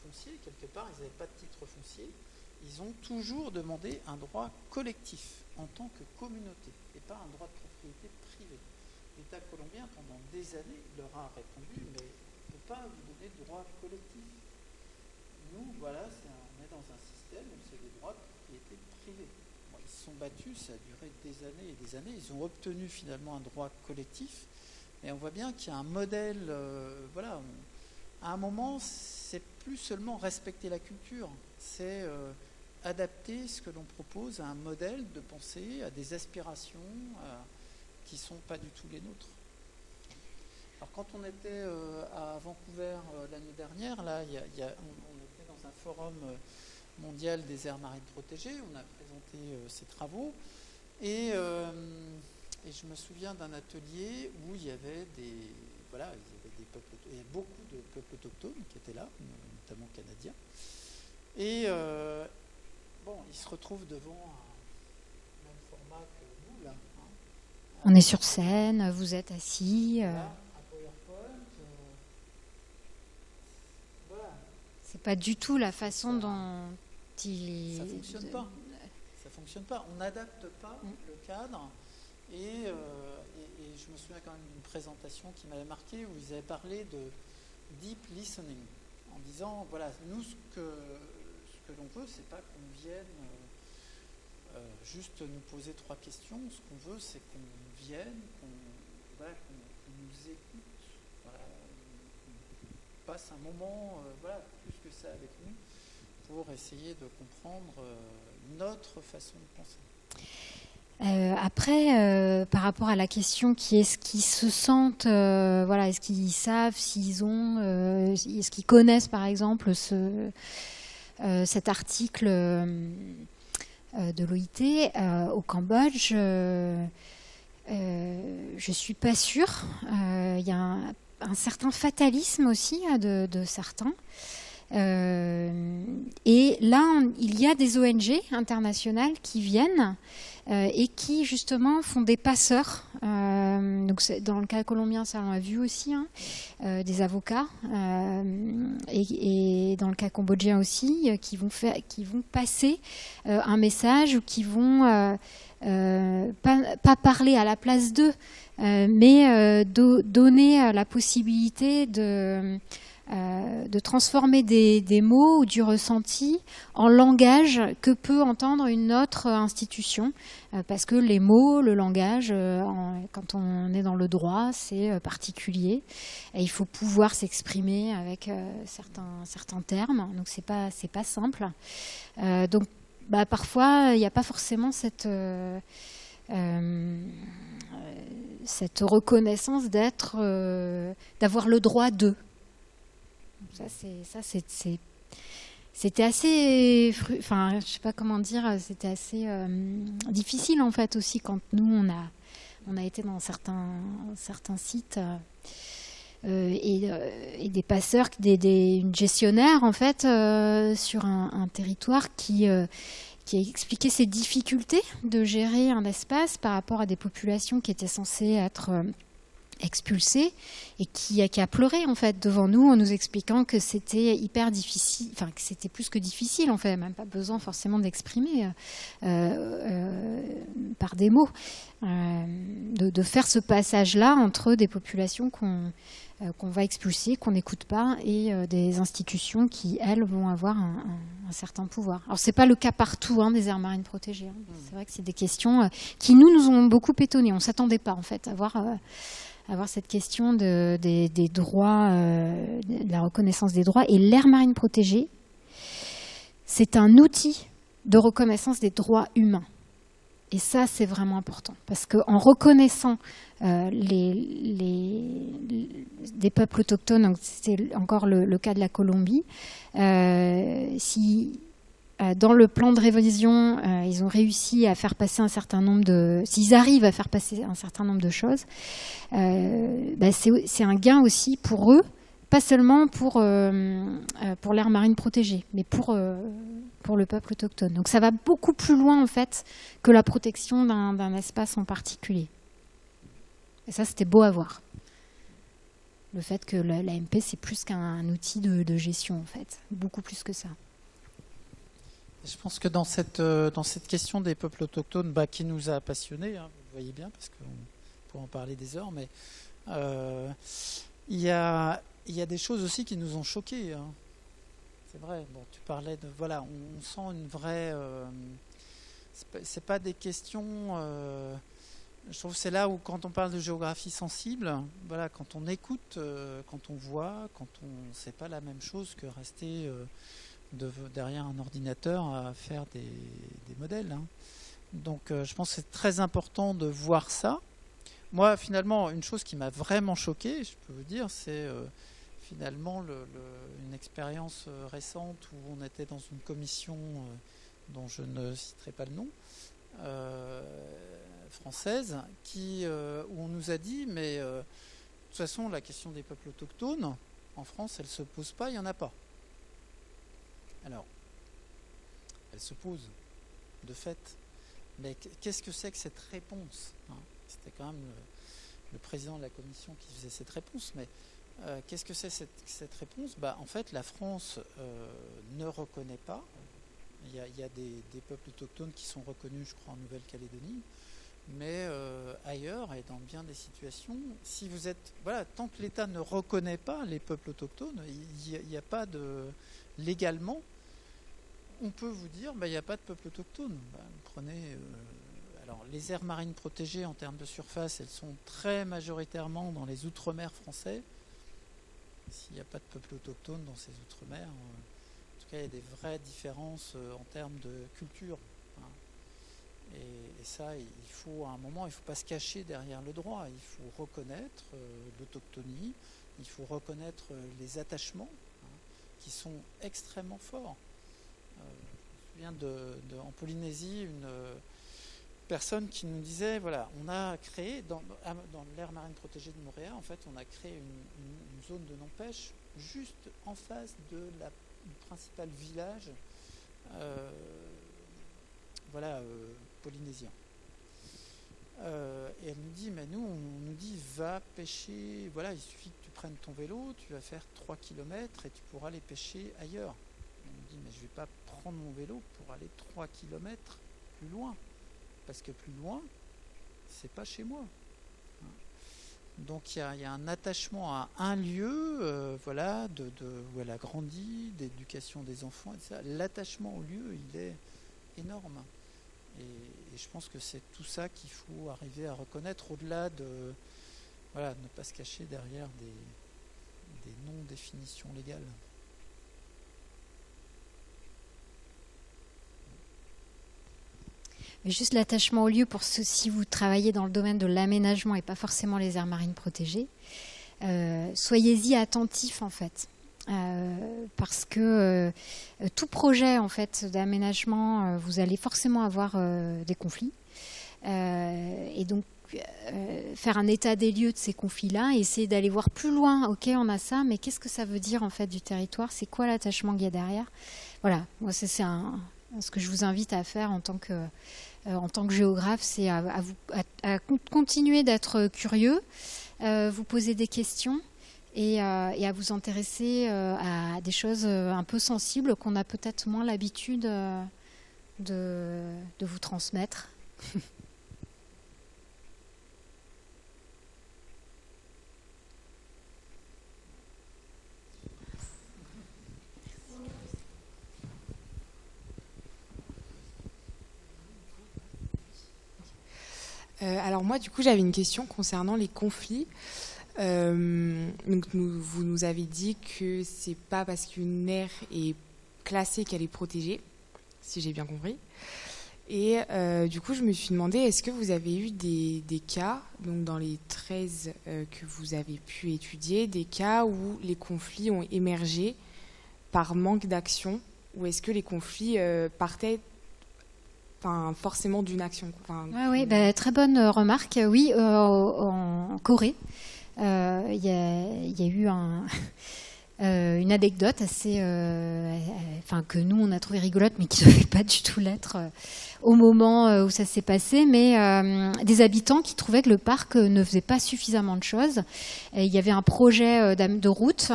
fonciers, quelque part ils n'avaient pas de titre foncier, ils ont toujours demandé un droit collectif en tant que communauté et pas un droit de propriété privée. L'État colombien pendant des années leur a répondu mais pas vous donner de droits collectifs. Nous, voilà, on est dans un système où c'est des droits de propriété privée. Bon, ils se sont battus, ça a duré des années et des années. Ils ont obtenu finalement un droit collectif. Et on voit bien qu'il y a un modèle, à un moment, c'est plus seulement respecter la culture, c'est adapter ce que l'on propose à un modèle de pensée, à des aspirations qui ne sont pas du tout les nôtres. Alors quand on était à Vancouver l'année dernière, là, on était dans un forum mondial des aires marines protégées, on a présenté ces travaux, et je me souviens d'un atelier où il y avait beaucoup de peuples autochtones qui étaient là, notamment canadiens, et ils se retrouvent devant un même format que nous, là. On est sur scène, vous êtes assis. Voilà, un PowerPoint. Voilà. C'est pas du tout la façon dont il... Ça fonctionne pas. Ça fonctionne pas. On n'adapte pas le cadre. Et je me souviens quand même d'une présentation qui m'avait marqué où ils avaient parlé de deep listening en disant voilà, nous ce que l'on veut, c'est pas qu'on vienne juste nous poser 3 questions. Ce qu'on veut, c'est qu'on vienne, qu'on nous écoute, voilà, qu'on passe un moment, plus que ça avec nous, pour essayer de comprendre notre façon de penser. Après, par rapport à la question qui est-ce qu'ils se sentent, est-ce qu'ils savent s'ils ont, est-ce qu'ils connaissent par exemple cet article de l'OIT au Cambodge, je suis pas sûre. Il y a un certain fatalisme aussi de certains. Et là, il y a des ONG internationales qui viennent et qui justement font des passeurs. Donc dans le cas colombien, ça on l'a vu aussi, des avocats, et dans le cas cambodgien aussi, qui vont passer un message ou qui vont pas parler à la place d'eux, mais donner la possibilité de transformer des mots ou du ressenti en langage que peut entendre une autre institution, parce que les mots, le langage, quand on est dans le droit, c'est particulier et il faut pouvoir s'exprimer avec certains termes, donc c'est pas simple. Donc parfois il n'y a pas forcément cette reconnaissance d'avoir le droit de. C'était assez, je sais pas comment dire, c'était assez difficile en fait aussi quand nous on a été dans certains sites et des passeurs, des gestionnaires en fait sur un territoire qui a expliqué ses difficultés de gérer un espace par rapport à des populations qui étaient censées être expulsé et qui a pleuré en fait devant nous en nous expliquant que c'était hyper difficile, que c'était plus que difficile en fait, même pas besoin forcément d'exprimer par des mots, de faire ce passage-là entre des populations qu'on va expulser, qu'on n'écoute pas, et des institutions qui, elles, vont avoir un certain pouvoir. Alors c'est pas le cas partout des aires marines protégées. C'est vrai que c'est des questions qui nous ont beaucoup étonnés. On s'attendait pas en fait à avoir cette question des droits, de la reconnaissance des droits. Et l'aire marine protégée, c'est un outil de reconnaissance des droits humains. Et ça, c'est vraiment important. Parce qu'en reconnaissant des peuples autochtones, donc c'est encore le cas de la Colombie, si dans le plan de révision, ils ont réussi à faire passer un certain nombre s'ils arrivent à faire passer un certain nombre de choses, c'est un gain aussi pour eux, pas seulement pour l'aire marine protégée, mais pour le peuple autochtone. Donc ça va beaucoup plus loin en fait que la protection d'un espace en particulier. Et ça, c'était beau à voir. Le fait que l'AMP, c'est plus qu'un outil de gestion en fait, beaucoup plus que ça. Je pense que dans cette question des peuples autochtones qui nous a passionnés, vous voyez bien, parce qu'on pourrait en parler des heures, mais il y a des choses aussi qui nous ont choqués. C'est vrai, tu parlais de... Voilà, on sent une vraie... c'est pas des questions... je trouve que c'est là où, quand on parle de géographie sensible, voilà, quand on écoute, quand on voit, c'est pas la même chose que rester derrière un ordinateur à faire des modèles. Hein. Donc je pense que c'est très important de voir ça. Moi, finalement, une chose qui m'a vraiment choqué, je peux vous dire, c'est finalement une expérience récente où on était dans une commission dont je ne citerai pas le nom, française, où on nous a dit, mais de toute façon, la question des peuples autochtones, en France, elle ne se pose pas, il n'y en a pas. Alors, elle se pose, de fait. Mais qu'est-ce que c'est que cette réponse, hein? C'était quand même le président de la commission qui faisait cette réponse. Mais qu'est-ce que c'est cette réponse? En fait, la France ne reconnaît pas. Il y a des peuples autochtones qui sont reconnus, je crois, en Nouvelle-Calédonie. Mais ailleurs, et dans bien des situations, si vous êtes... Voilà, tant que l'État ne reconnaît pas les peuples autochtones, il n'y a pas de... Légalement, on peut vous dire, il n'y a pas de peuple autochtone. Prenez... alors, les aires marines protégées, en termes de surface, elles sont très majoritairement dans les outre-mer français. S'il n'y a pas de peuple autochtone dans ces outre-mer, en tout cas, il y a des vraies différences en termes de culture. Hein. Et ça, il faut, à un moment, il ne faut pas se cacher derrière le droit. Il faut reconnaître l'autochtonie, il faut reconnaître les attachements, hein, qui sont extrêmement forts. Je me souviens en Polynésie, une personne qui nous disait, voilà, on a créé, dans l'aire marine protégée de Mooréa, en fait, on a créé une zone de non-pêche juste en face du principal village polynésien. Et elle nous dit, mais nous, on nous dit, va pêcher, voilà, il suffit que tu prennes ton vélo, tu vas faire 3 km et tu pourras aller pêcher ailleurs. Et on nous dit, mais je ne vais pas prendre mon vélo pour aller 3 km plus loin, parce que plus loin, c'est pas chez moi. Donc il y a un attachement à un lieu, voilà, où elle a grandi, d'éducation des enfants, etc. L'attachement au lieu, il est énorme. Et je pense que c'est tout ça qu'il faut arriver à reconnaître, au-delà de, voilà, ne pas se cacher derrière des non-définitions légales. Mais juste l'attachement au lieu, si vous travaillez dans le domaine de l'aménagement et pas forcément les aires marines protégées, soyez-y attentifs en fait. Parce que tout projet en fait d'aménagement, vous allez forcément avoir des conflits. Et donc, faire un état des lieux de ces conflits-là, et essayer d'aller voir plus loin. Ok, on a ça, mais qu'est-ce que ça veut dire en fait du territoire? C'est quoi l'attachement qu'il y a derrière? Voilà, moi c'est ce que je vous invite à faire en tant que géographe, c'est à continuer d'être curieux, vous poser des questions et à vous intéresser à des choses un peu sensibles qu'on a peut-être moins l'habitude de vous transmettre. Alors moi, du coup, j'avais une question concernant les conflits. Donc vous nous avez dit que c'est pas parce qu'une aire est classée qu'elle est protégée, si j'ai bien compris. Et du coup, je me suis demandé, est-ce que vous avez eu des cas, donc dans les 13 que vous avez pu étudier, des cas où les conflits ont émergé par manque d'action, ou est-ce que les conflits partaient forcément d'une action? Oui, très bonne remarque. Oui, en Corée, il y a eu une anecdote assez, que nous on a trouvé rigolote, mais qui ne devait pas du tout l'être au moment où ça s'est passé. Mais des habitants qui trouvaient que le parc ne faisait pas suffisamment de choses. Et il y avait un projet de route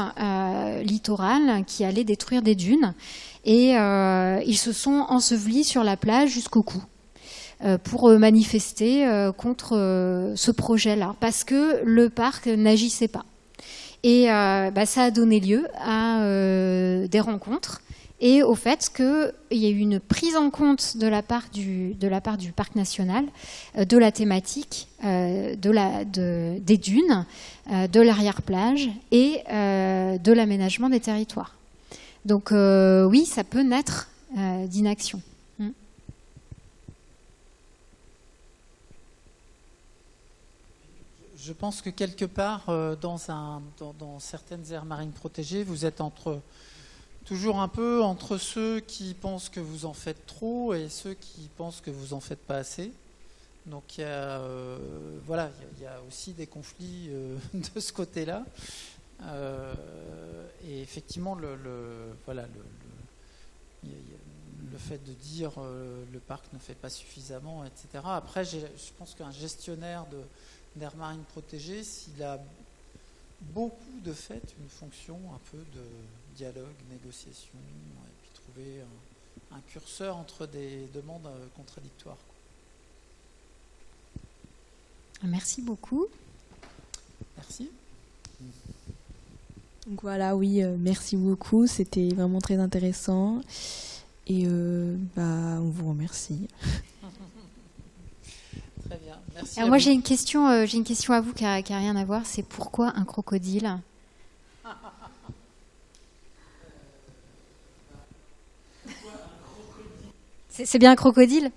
littorale qui allait détruire des dunes. Et ils se sont ensevelis sur la plage jusqu'au cou pour manifester contre ce projet-là, parce que le parc n'agissait pas. Et ça a donné lieu à des rencontres et au fait qu'il y a eu une prise en compte de la part du parc national de la thématique des dunes, de l'arrière-plage et de l'aménagement des territoires. Donc oui, ça peut naître d'inaction. Je pense que quelque part, dans certaines aires marines protégées, vous êtes toujours un peu entre ceux qui pensent que vous en faites trop et ceux qui pensent que vous en faites pas assez. Donc il y a aussi des conflits de ce côté-là. Et effectivement, le fait de dire le parc ne fait pas suffisamment, etc. Après, je pense qu'un gestionnaire d'aires marines protégées, s'il a beaucoup de fait une fonction un peu de dialogue, négociation, et puis trouver un curseur entre des demandes contradictoires. Merci beaucoup. Merci. Donc voilà, oui, merci beaucoup, c'était vraiment très intéressant et on vous remercie. Très bien, merci. Alors moi j'ai une question à vous qui a rien à voir, c'est pourquoi un crocodile? C'est bien un crocodile?